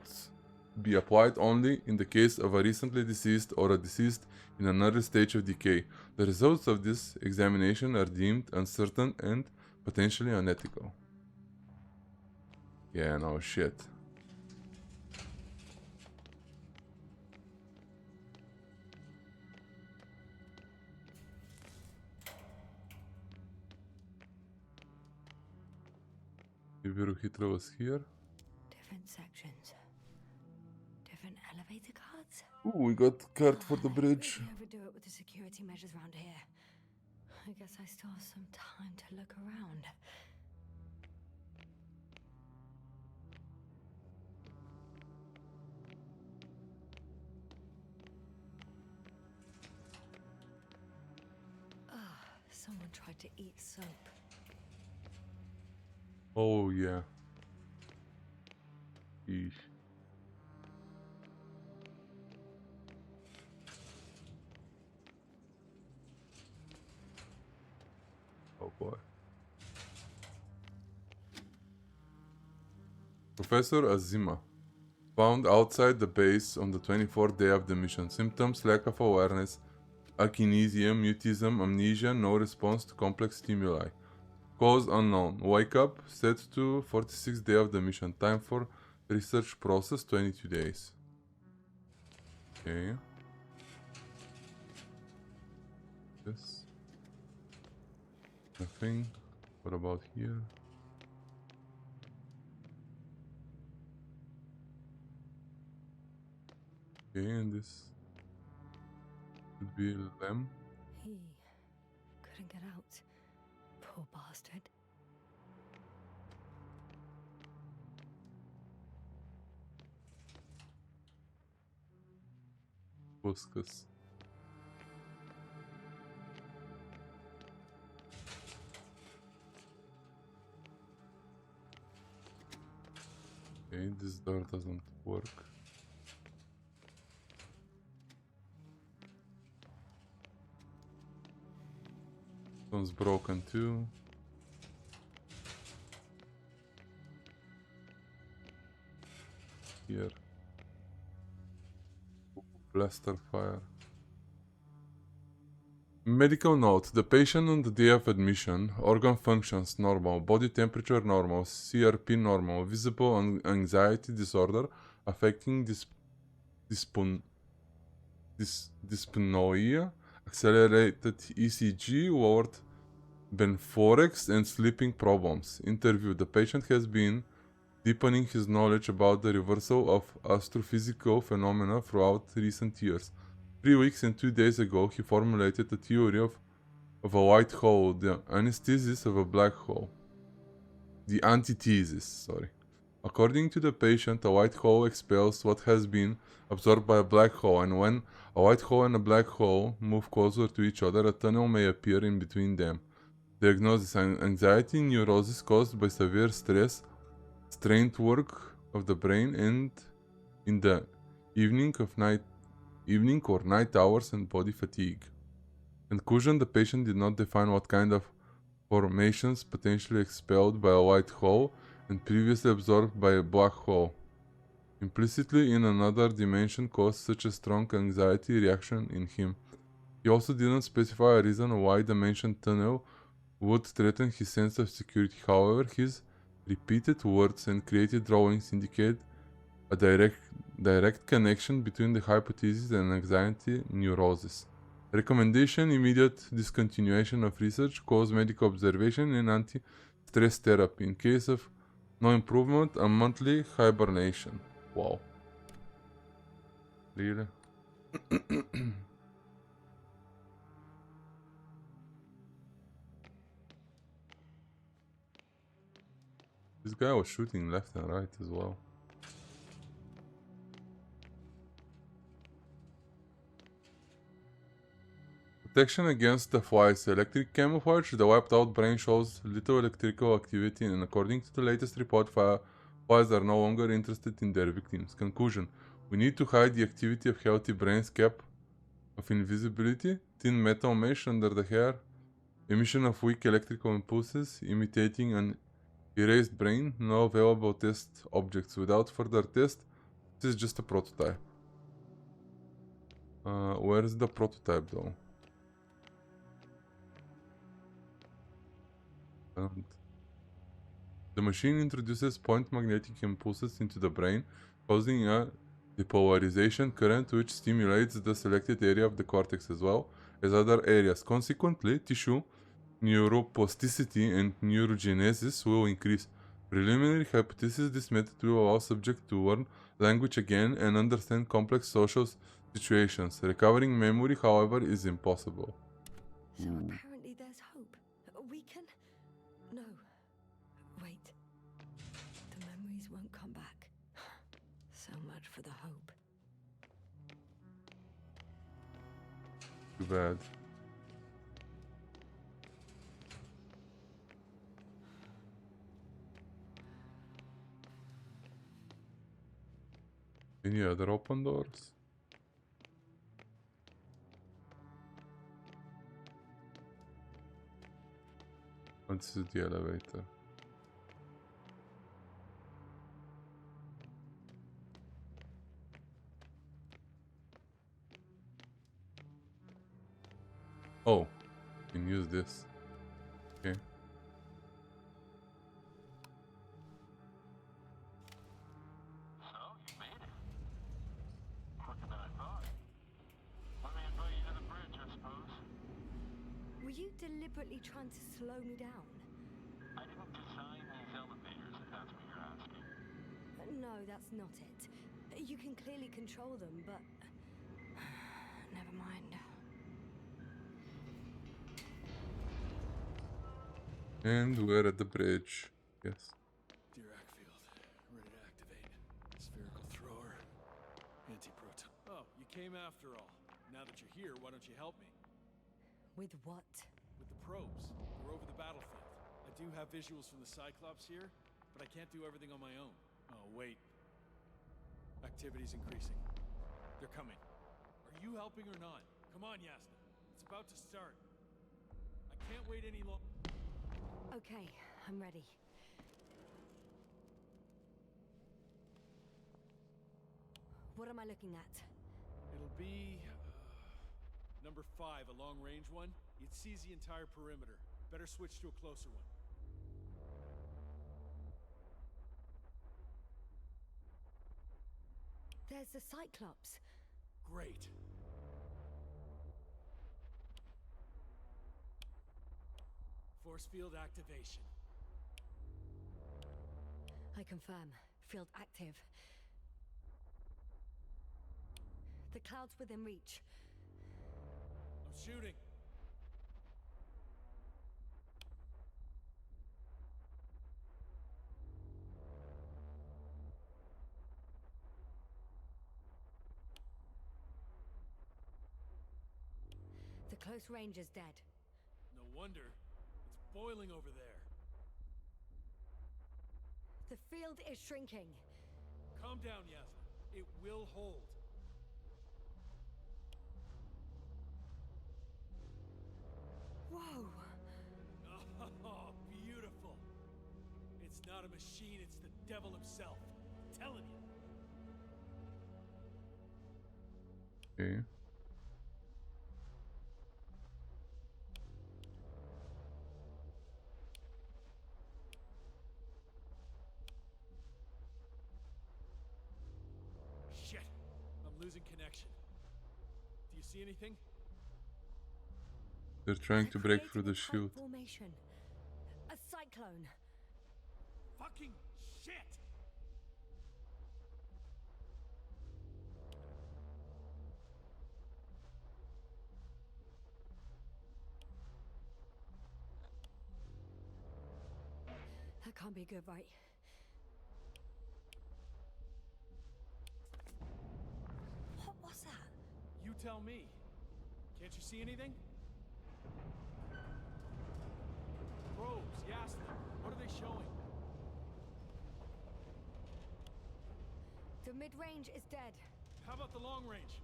be applied only in the case of a recently deceased or a deceased in another stage of decay. The results of this examination are deemed uncertain and potentially unethical. Yeah, no shit. Hitler was here. Different sections. Different elevator cards. Ooh, we got card for the bridge. I overdo it with the security measures around here. I guess I still have some time to look around. Someone tried to eat soap. Oh yeah. Eesh. Oh boy. Professor Azima. Found outside the base on the 24th day of the mission. Symptoms: lack of awareness, akinesia, mutism, amnesia, no response to complex stimuli. Cause unknown. Wake up. Set to 46th day of the mission. Time for research process 22 days. Okay. Yes. Nothing. What about here? Okay, and this would be Lem. He couldn't get out. Poor bastard. Buscus. Okay, this door doesn't work. One's broken too. Here. Blaster fire. Medical note. The patient on the day of admission, organ functions normal, body temperature normal, CRP normal, visible anxiety disorder affecting dyspnoea, accelerated ECG, lowered benforex, and sleeping problems. Interview. The patient has been deepening his knowledge about the reversal of astrophysical phenomena throughout recent years. 3 weeks and 2 days ago, he formulated a theory of a white hole, the antithesis of a black hole. The antithesis, sorry. According to the patient, a white hole expels what has been absorbed by a black hole, and when a white hole and a black hole move closer to each other, a tunnel may appear in between them. Diagnosis: anxiety neurosis caused by severe stress, strained work of the brain, and in the evening or night hours, and body fatigue. Conclusion: the patient did not define what kind of formations potentially expelled by a white hole and previously absorbed by a black hole implicitly in another dimension caused such a strong anxiety reaction in him. He also didn't specify a reason why the mentioned tunnel would threaten his sense of security. However, his repeated words and created drawings indicate a direct connection between the hypothesis and anxiety neurosis. Recommendation: immediate discontinuation of research, cause medical observation, and anti-stress therapy. In case of no improvement, a monthly hibernation. Wow. Really? This guy was shooting left and right as well. Protection against the flies. Electric camouflage. The wiped out brain shows little electrical activity, and according to the latest report, flies are no longer interested in their victims. Conclusion: we need to hide the activity of healthy brains. Cap of invisibility. Thin metal mesh under the hair. Emission of weak electrical impulses imitating an erased brain. No available test objects. Without further test, this is just a prototype. Where is the prototype though? The machine introduces point magnetic impulses into the brain, causing a depolarization current which stimulates the selected area of the cortex as well as other areas. Consequently, tissue neuroplasticity and neurogenesis will increase. Preliminary hypothesis: this method will allow subjects to learn language again and understand complex social situations. Recovering memory, however, is impossible. So apparently there's hope. We can... No. Wait. The memories won't come back. So much for the hope. Too bad. Any other open doors? This is the elevator. Oh, you can use this. Okay. So, you made it. Quicker than I thought. Let me invite you to the bridge, I suppose. Were you deliberately trying to slow me down? I didn't design these elevators, if that's what you're asking. No, that's not it. You can clearly control them, but... Never mind. And we're at the bridge. Yes. Dear Ackfield, ready to activate. Spherical thrower. Anti-proton. Oh, you came after all. Now that you're here, why don't you help me? With what? With the probes. They're over the battlefield. I do have visuals from the Cyclops here, but I can't do everything on my own. Oh, wait. Activity's increasing. They're coming. Are you helping or not? Come on, Yasna. It's about to start. I can't wait any longer. Okay, I'm ready. What am I looking at? It'll be... number 5, a long-range one. It sees the entire perimeter. Better switch to a closer one. There's the Cyclops. Great. Force field activation. I confirm. Field active. The cloud's within reach. I'm shooting. The close range is dead. No wonder. It's boiling over there. The field is shrinking. Calm down, Yasna. It will hold. Whoa! Oh, beautiful. It's not a machine, it's the devil himself. I'm telling you. Okay. Shit. I'm losing connection. Do you see anything? They're trying to break through Creating the a tight shield. formation. A cyclone. Fucking shit! That can't be good, right? What was that? You tell me. Can't you see anything? Probes, Yasna. What are they showing? The mid-range is dead. How about the long range?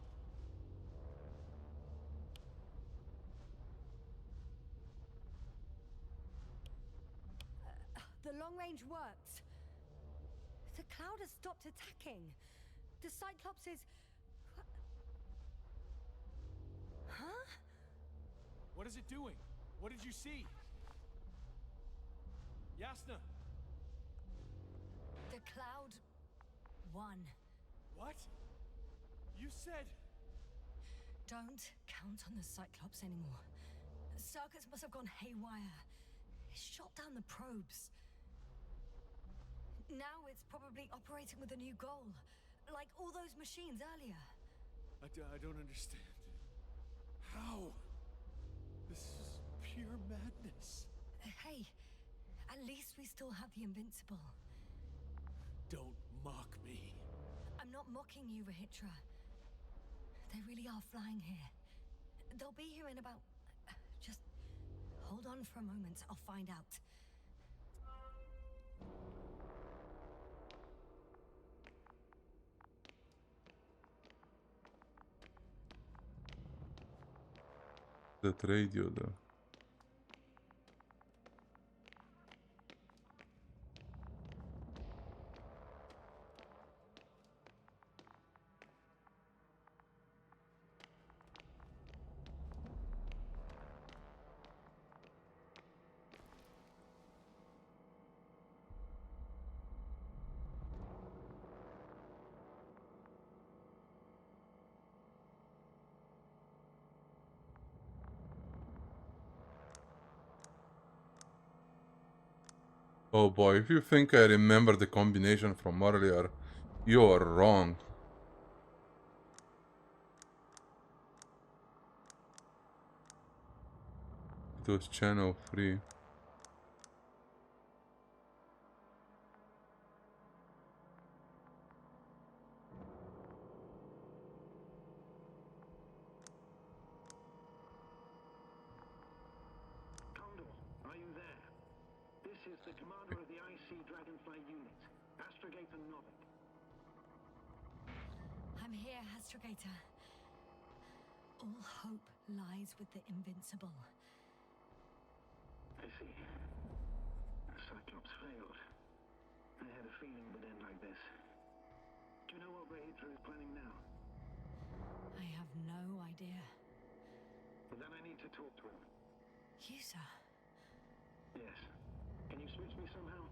The long range works. The cloud has stopped attacking. The Cyclops is... Huh? What is it doing? What did you see? Yasna! The cloud won. What? You said... Don't count on the Cyclops anymore. Circuits must have gone haywire. It shot down the probes. Now it's probably operating with a new goal. Like all those machines earlier. I don't understand. How? This is pure madness. Hey, at least we still have the Invincible. Don't mock me. I'm not mocking you, Rahitra. They really are flying here. They'll be here in about... Just hold on for a moment. I'll find out. That radio though. Oh boy, if you think I remember the combination from earlier, you are wrong. It was channel 3. Condor, are you there? This is the commander of the IC Dragonfly unit, Astrogator Novik. I'm here, Astrogator. All hope lies with the Invincible. I see. The Cyclops failed. I had a feeling it would end like this. Do you know what Rahitra is planning now? I have no idea. Well, then I need to talk to him. You, sir? Yes. Can you switch me somehow?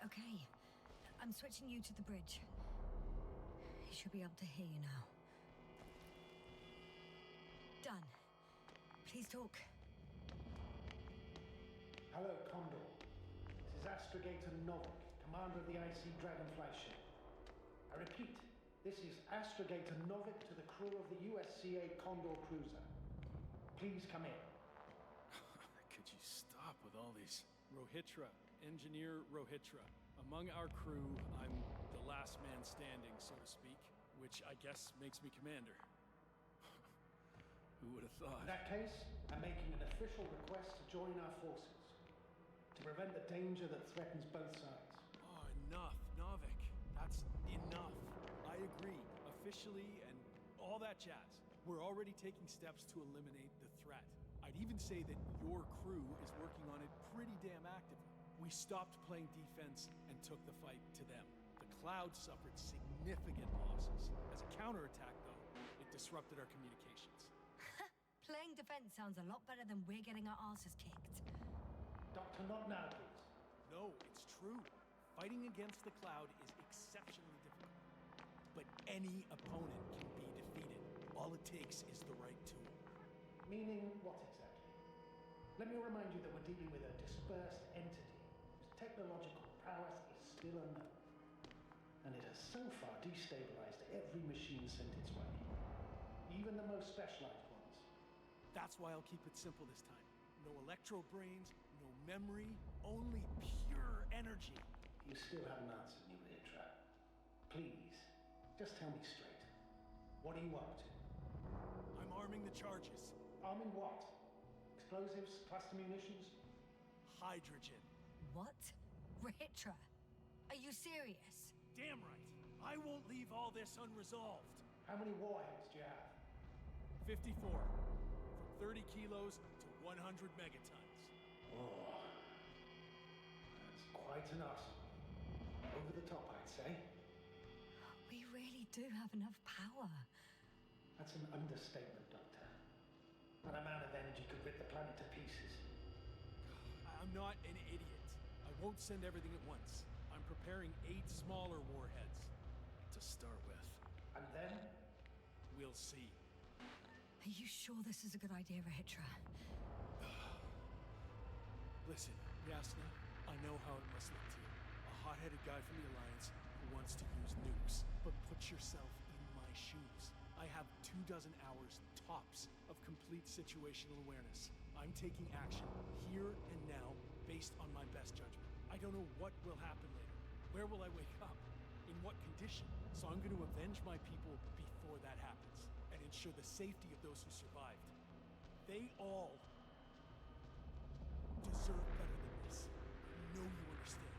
Okay. I'm switching you to the bridge. He should be able to hear you now. Done. Please talk. Hello, Condor. This is Astrogator Novik, commander of the IC Dragonfly ship. I repeat, this is Astrogator Novik to the crew of the USCA Condor cruiser. Please come in. Could you stop with all these? Rohitra, Engineer Rohitra. Among our crew, I'm the last man standing, so to speak, which I guess makes me commander. Who would have In thought? that case, I'm making an official request to join our forces to prevent the danger that threatens both sides. Oh, enough, Novik. That's enough. I agree, officially and all that jazz. We're already taking steps to eliminate the threat. I'd even say that your crew is working on it pretty damn actively. We stopped playing defense and took the fight to them. The Cloud suffered significant losses. As a counterattack, though, it disrupted our communications. Playing defense sounds a lot better than we're getting our asses kicked. Doctor, not now, please. No, it's true. Fighting against the Cloud is exceptionally difficult. But any opponent can be defeated. All it takes is the right tool. Meaning what exactly? Let me remind you that we're dealing with a dispersed entity whose technological prowess is still unknown. And it has so far destabilized every machine sent its way. Even the most specialized ones. That's why I'll keep it simple this time. No electro brains, no memory, only pure energy. You still haven't answered me, Rahitra. Please, just tell me straight. What are you up to? I'm arming the charges. Arming what? Explosives? Cluster munitions? Hydrogen. What? Rahitra? Are you serious? Damn right. I won't leave all this unresolved. How many warheads do you have? 54. From 30 kilos to 100 megatons. Oh, that's quite an arsenal. Over the top, I'd say. We really do have enough power. That's an understatement, Doctor. That amount of energy could rip the planet to pieces. I'm not an idiot. I won't send everything at once. I'm preparing 8 smaller warheads to start with. And then? We'll see. Are you sure this is a good idea, Rahitra? Listen, Yasna, I know how it must look to you. A hot-headed guy from the Alliance who wants to use nukes. But put yourself in my shoes. I have 24 hours tops of complete situational awareness. I'm taking action here and now based on my best judgment. I don't know what will happen later. Where will I wake up? In what condition? So I'm going to avenge my people before that happens and ensure the safety of those who survived. They all deserve better than this. I know you understand.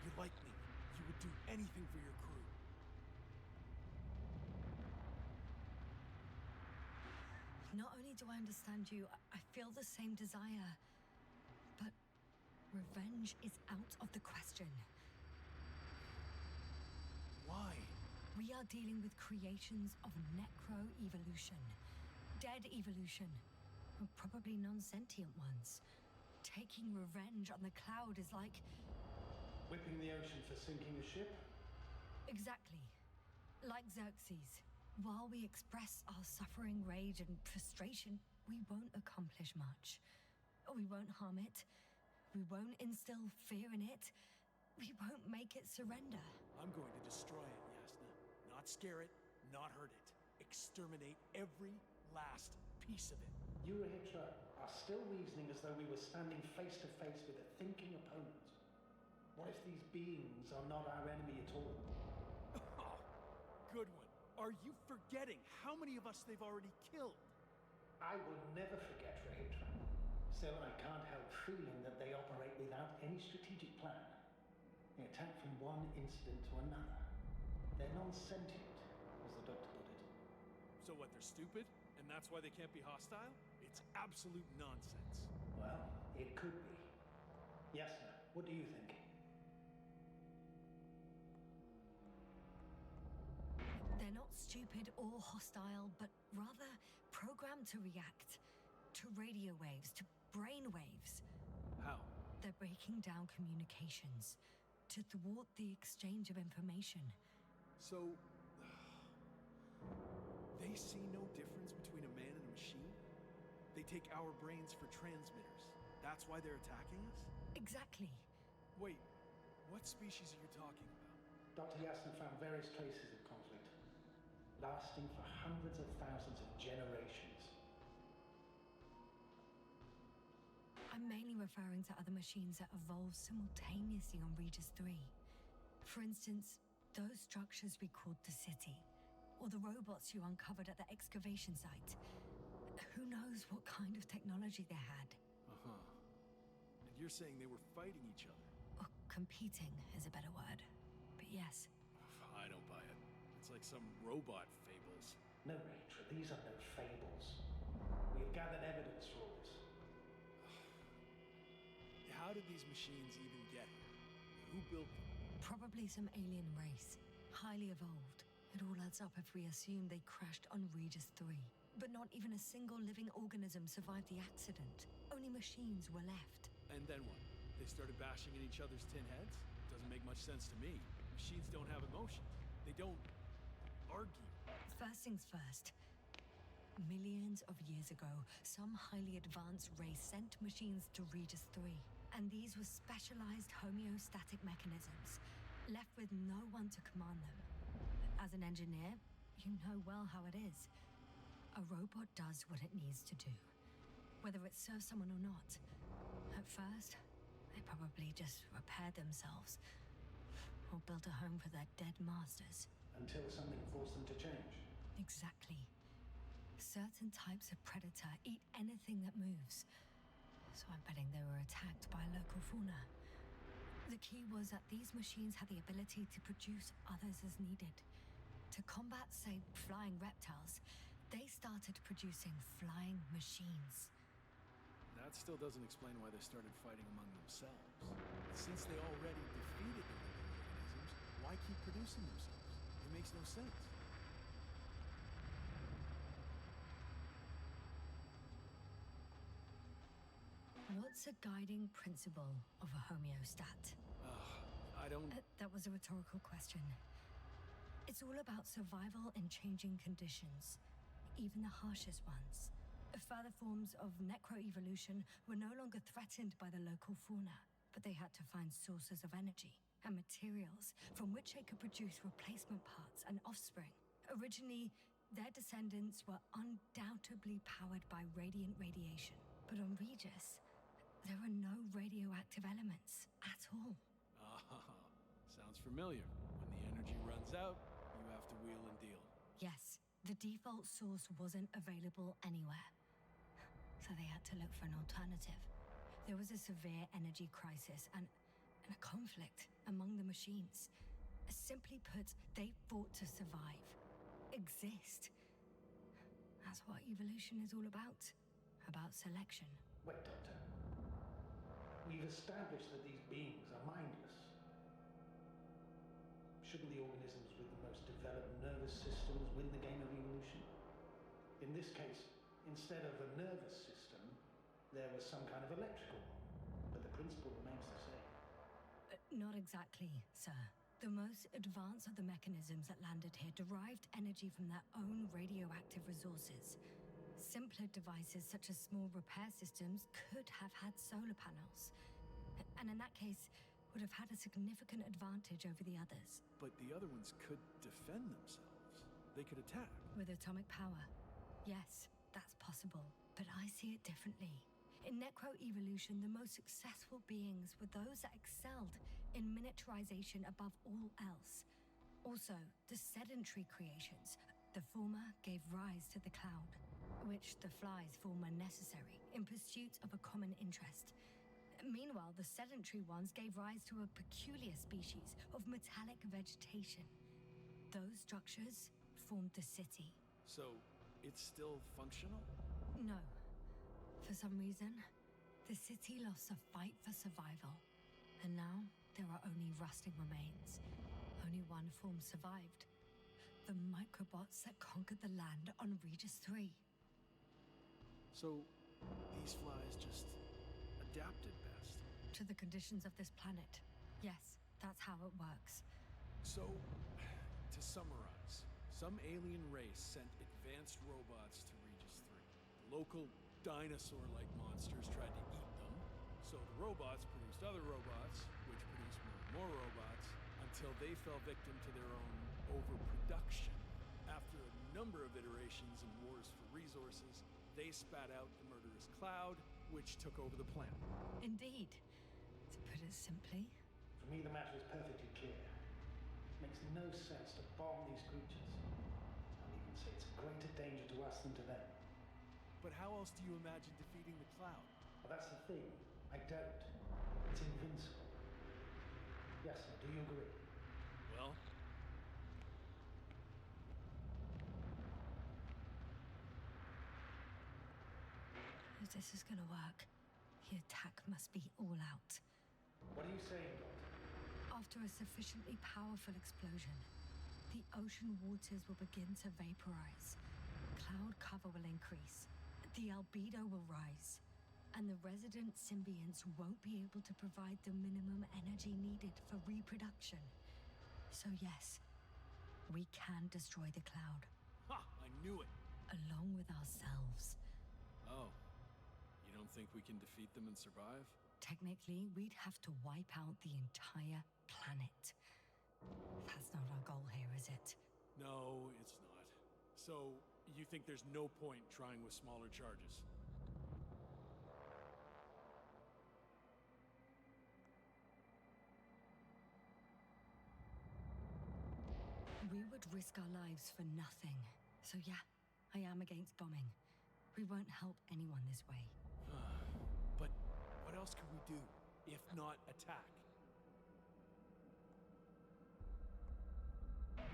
You like me. You would do anything for your crew. Not only do I understand you, I feel the same desire. But revenge is out of the question. Why? We are dealing with creations of necro-evolution. Dead evolution. Or probably non-sentient ones. Taking revenge on the Cloud is like... Whipping the ocean for sinking a ship? Exactly. Like Xerxes. While we express our suffering, rage, and frustration, we won't accomplish much. We won't harm it. We won't instill fear in it. We won't make it surrender. I'm going to destroy it, Yasna. Not scare it, not hurt it. Exterminate every last piece of it. You, Hitra, are still reasoning as though we were standing face to face with a thinking opponent. What if these beings are not our enemy at all? Oh, good one. Are you forgetting how many of us they've already killed? I will never forget, Hitra. Still, I can't help feeling that they operate without any strategic plan. They attack from one incident to another. They're non-sentient, as the doctor put it. So what, they're stupid? And that's why they can't be hostile? It's absolute nonsense. Well, it could be. Yasna, what do you think? They're not stupid or hostile, but rather programmed to react to radio waves, to brain waves. How? They're breaking down communications to thwart the exchange of information. So... they see no difference between a man and a machine? They take our brains for transmitters. That's why they're attacking us? Exactly. Wait, what species are you talking about? Dr. Yasna found various traces of conflict, lasting for hundreds of thousands of generations. I'm mainly referring to other machines that evolved simultaneously on Regis 3. For instance, those structures we called the city, or the robots you uncovered at the excavation site. Who knows what kind of technology they had? Uh-huh. And you're saying they were fighting each other? Or competing is a better word. But yes. I don't buy it. It's like some robot fables. No, Rachel, these are no fables. We have gathered evidence for all this. How did these machines even get here? Who built them? Probably some alien race. Highly evolved. It all adds up if we assume they crashed on Regis 3. But not even a single living organism survived the accident. Only machines were left. And then what? They started bashing at each other's tin heads? Doesn't make much sense to me. Machines don't have emotions. They don't argue. First things first. Millions of years ago, some highly advanced race sent machines to Regis 3. And these were specialized homeostatic mechanisms, left with no one to command them. As an engineer, you know well how it is. A robot does what it needs to do, whether it serves someone or not. At first, they probably just repaired themselves, or built a home for their dead masters. Until something forced them to change. Exactly. Certain types of predator eat anything that moves. So I'm betting they were attacked by local fauna. The key was that these machines had the ability to produce others as needed. To combat, say, flying reptiles, they started producing flying machines. That still doesn't explain why they started fighting among themselves. Since they already defeated the living organisms, why keep producing themselves? It makes no sense. What's a guiding principle of a homeostat? I don't... That was a rhetorical question. It's all about survival in changing conditions, even the harshest ones. Further forms of necroevolution were no longer threatened by the local fauna, but they had to find sources of energy and materials from which they could produce replacement parts and offspring. Originally, their descendants were undoubtedly powered by radiant radiation. But on Regis, there are no radioactive elements at all. Sounds familiar. When the energy runs out, you have to wheel and deal. Yes, the default source wasn't available anywhere. So they had to look for an alternative. There was a severe energy crisis and a conflict among the machines. Simply put, they fought to survive. Exist. That's what evolution is all about. About selection. Wait, Doctor. We've established that these beings are mindless. Shouldn't the organisms with the most developed nervous systems win the game of evolution? In this case, instead of a nervous system, there was some kind of electrical one. But the principle remains the same. Not exactly, sir. The most advanced of the mechanisms that landed here derived energy from their own radioactive resources. Simpler devices such as small repair systems could have had solar panels. And in that case, would have had a significant advantage over the others. But the other ones could defend themselves. They could attack. With atomic power, yes, that's possible. But I see it differently. In necroevolution, the most successful beings were those that excelled in miniaturization above all else. Also, the sedentary creations. The former gave rise to the cloud, which the flies form when necessary, in pursuit of a common interest. Meanwhile, the sedentary ones gave rise to a peculiar species of metallic vegetation. Those structures formed the city. So, it's still functional? No. For some reason, the city lost a fight for survival. And now, there are only rusting remains. Only one form survived. The microbots that conquered the land on Regis 3. So, these flies just adapted best. To the conditions of this planet. Yes, that's how it works. So, to summarize, some alien race sent advanced robots to Regis 3. The local dinosaur-like monsters tried to eat them, so the robots produced other robots, which produced more robots, until they fell victim to their own overproduction. After a number of iterations and wars for resources, they spat out the murderous cloud, which took over the planet. Indeed. To put it simply, For me, the matter is perfectly clear. It makes no sense to bomb these creatures. I'll even say it's a greater danger to us than to them. But how else do you imagine defeating the cloud? Well, that's the thing. I don't. It's invincible. Yes, sir. Do you agree? Well, if this is gonna work, the attack must be all out. What are you saying, Doctor? After a sufficiently powerful explosion, the ocean waters will begin to vaporize. Cloud cover will increase. The albedo will rise. And the resident symbionts won't be able to provide the minimum energy needed for reproduction. So yes, we can destroy the cloud, ha! I knew it! along with ourselves. Oh. You don't think we can defeat them and survive? Technically, we'd have to wipe out the entire planet. That's not our goal here, is it? No, it's not. So, you think there's no point trying with smaller charges? We would risk our lives for nothing. So yeah, I am against bombing. We won't help anyone this way. But what else can we do, if not attack?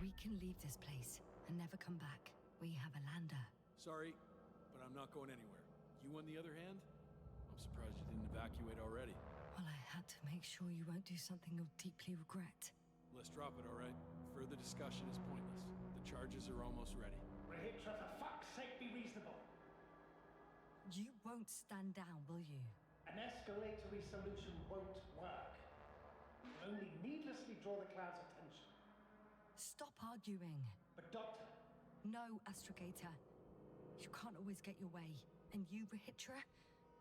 We can leave this place and never come back. We have a lander. Sorry, but I'm not going anywhere. You, on the other hand? I'm surprised you didn't evacuate already. Well, I had to make sure you won't do something you'll deeply regret. Let's drop it, all right? Further discussion is pointless. The charges are almost ready. Rahitra, for fuck's sake, be reasonable. You won't stand down, will you? An escalatory solution won't work. It will only needlessly draw the cloud's attention. Stop arguing. But Doctor, No, Astrogator. You can't always get your way. And you, Rahitra,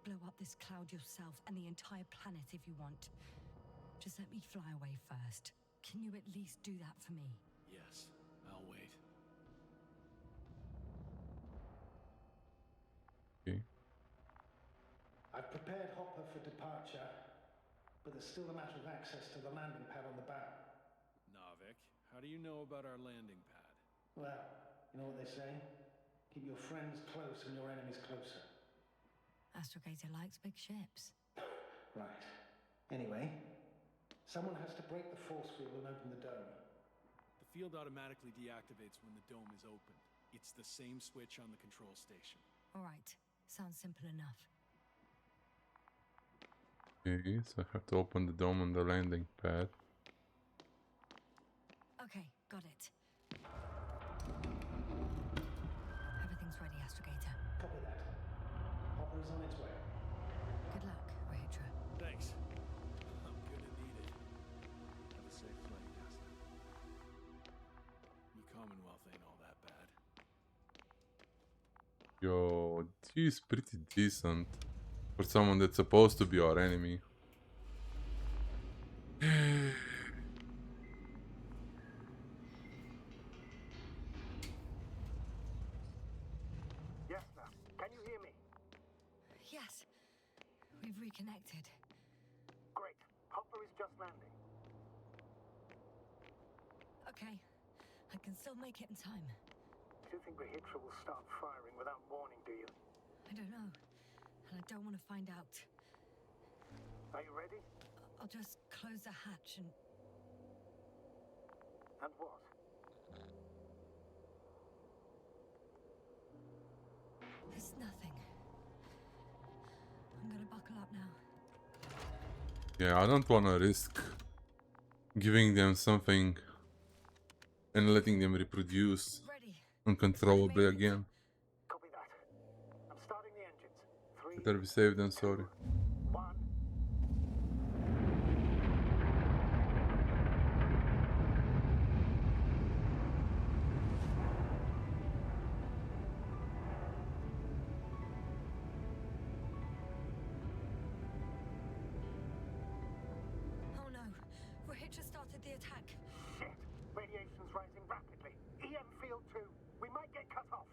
blow up this cloud yourself and the entire planet if you want. Just let me fly away first. Can you at least do that for me? Yes, I'll wait. Okay. I've prepared Hopper for departure, but there's still a matter of access to the landing pad on the bow. Navik, how do you know about our landing pad? Well, you know what they say? Keep your friends close and your enemies closer. Astrogator likes big ships. Right. Anyway, someone has to break the force field and open the dome. The field automatically deactivates when the dome is opened. It's the same switch on the control station. All right. Sounds simple enough. Okay, so I have to open the dome on the landing pad. Okay, got it. Everything's ready, Astrogator. Copy that. Hopper is on its way. Good luck, Rahitra. Thanks. I'm gonna need it. Have a safe flight, Nasta. The Commonwealth ain't all that bad. Yo, he's pretty decent for someone that's supposed to be our enemy. Yes, now. Can you hear me? Yes, we've reconnected. Great. Hopper is just landing. Okay, I can still make it in time. Do you think Rahitra will start firing without warning, do you? I don't know, and I don't want to find out. Are you ready? I'll just close the hatch and... And what? It's nothing. I'm gonna buckle up now. Yeah, I don't wanna risk giving them something and letting them reproduce Ready. uncontrollably again. Copy that. I'm starting the engines. 3, Better be safe than sorry. 1. Oh no, Rahitra started the attack. Shit! Radiation's rising rapidly. EM field 2. We might get cut off.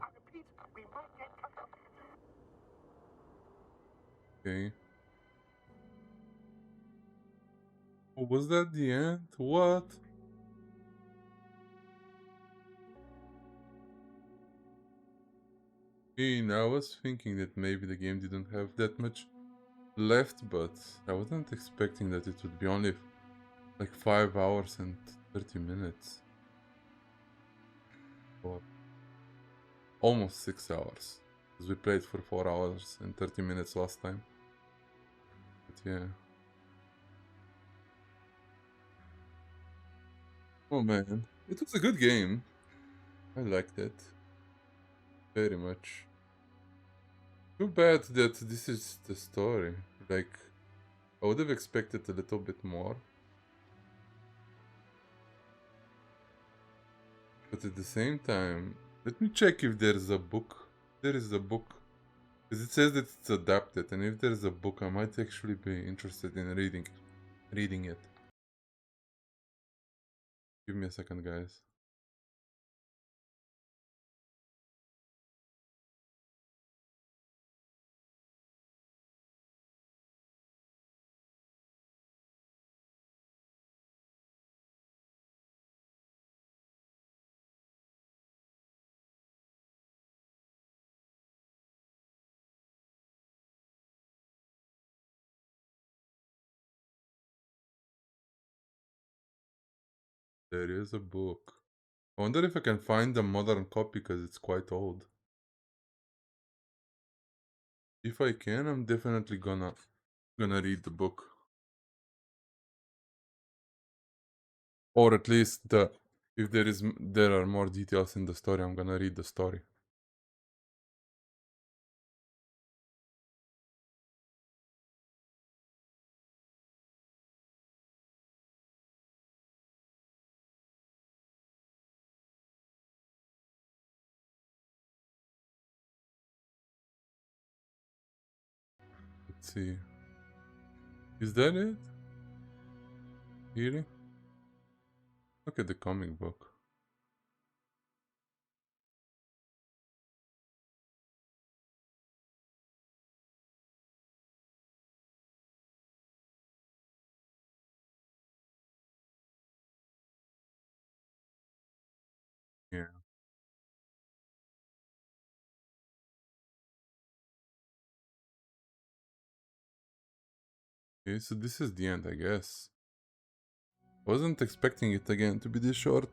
I repeat, we might get cut off. Okay. Oh, was that the end? What? I was thinking that maybe the game didn't have that much left, but I wasn't expecting that it would be only like 5 hours and 30 minutes. Or almost 6 hours. Because we played for 4 hours and 30 minutes last time. But yeah. Oh man, it was a good game. I liked it. Very much. Too bad that this is the story. Like, I would have expected a little bit more. But at the same time, let me check if there's a book. There is a book. Because it says that it's adapted, and if there's a book, I might actually be interested in reading it. Give me a second, guys. There is a book. I wonder if I can find a modern copy because it's quite old. If I can, I'm definitely gonna read the book. Or at least if there are more details in the story, I'm gonna read the story. Let's see. Is that it? Really? Look at the comic book. Yeah. Okay, so this is the end, I guess. Wasn't expecting it again to be this short.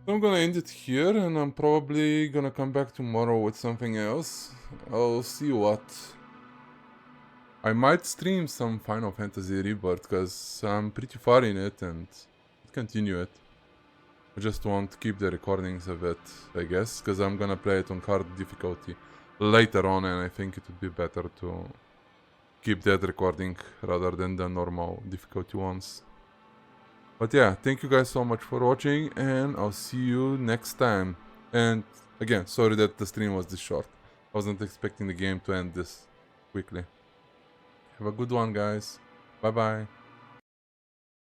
So I'm gonna end it here, and I'm probably gonna come back tomorrow with something else. I'll see what. I might stream some Final Fantasy Rebirth, because I'm pretty far in it, and continue it. I just won't keep the recordings of it, I guess, because I'm gonna play it on hard difficulty later on, and I think it would be better to keep that recording rather than the normal difficulty ones. But yeah, thank you guys so much for watching, and I'll see you next time. And Again, sorry that the stream was this short. I wasn't expecting the game to end this quickly. Have a good one, guys. Bye bye.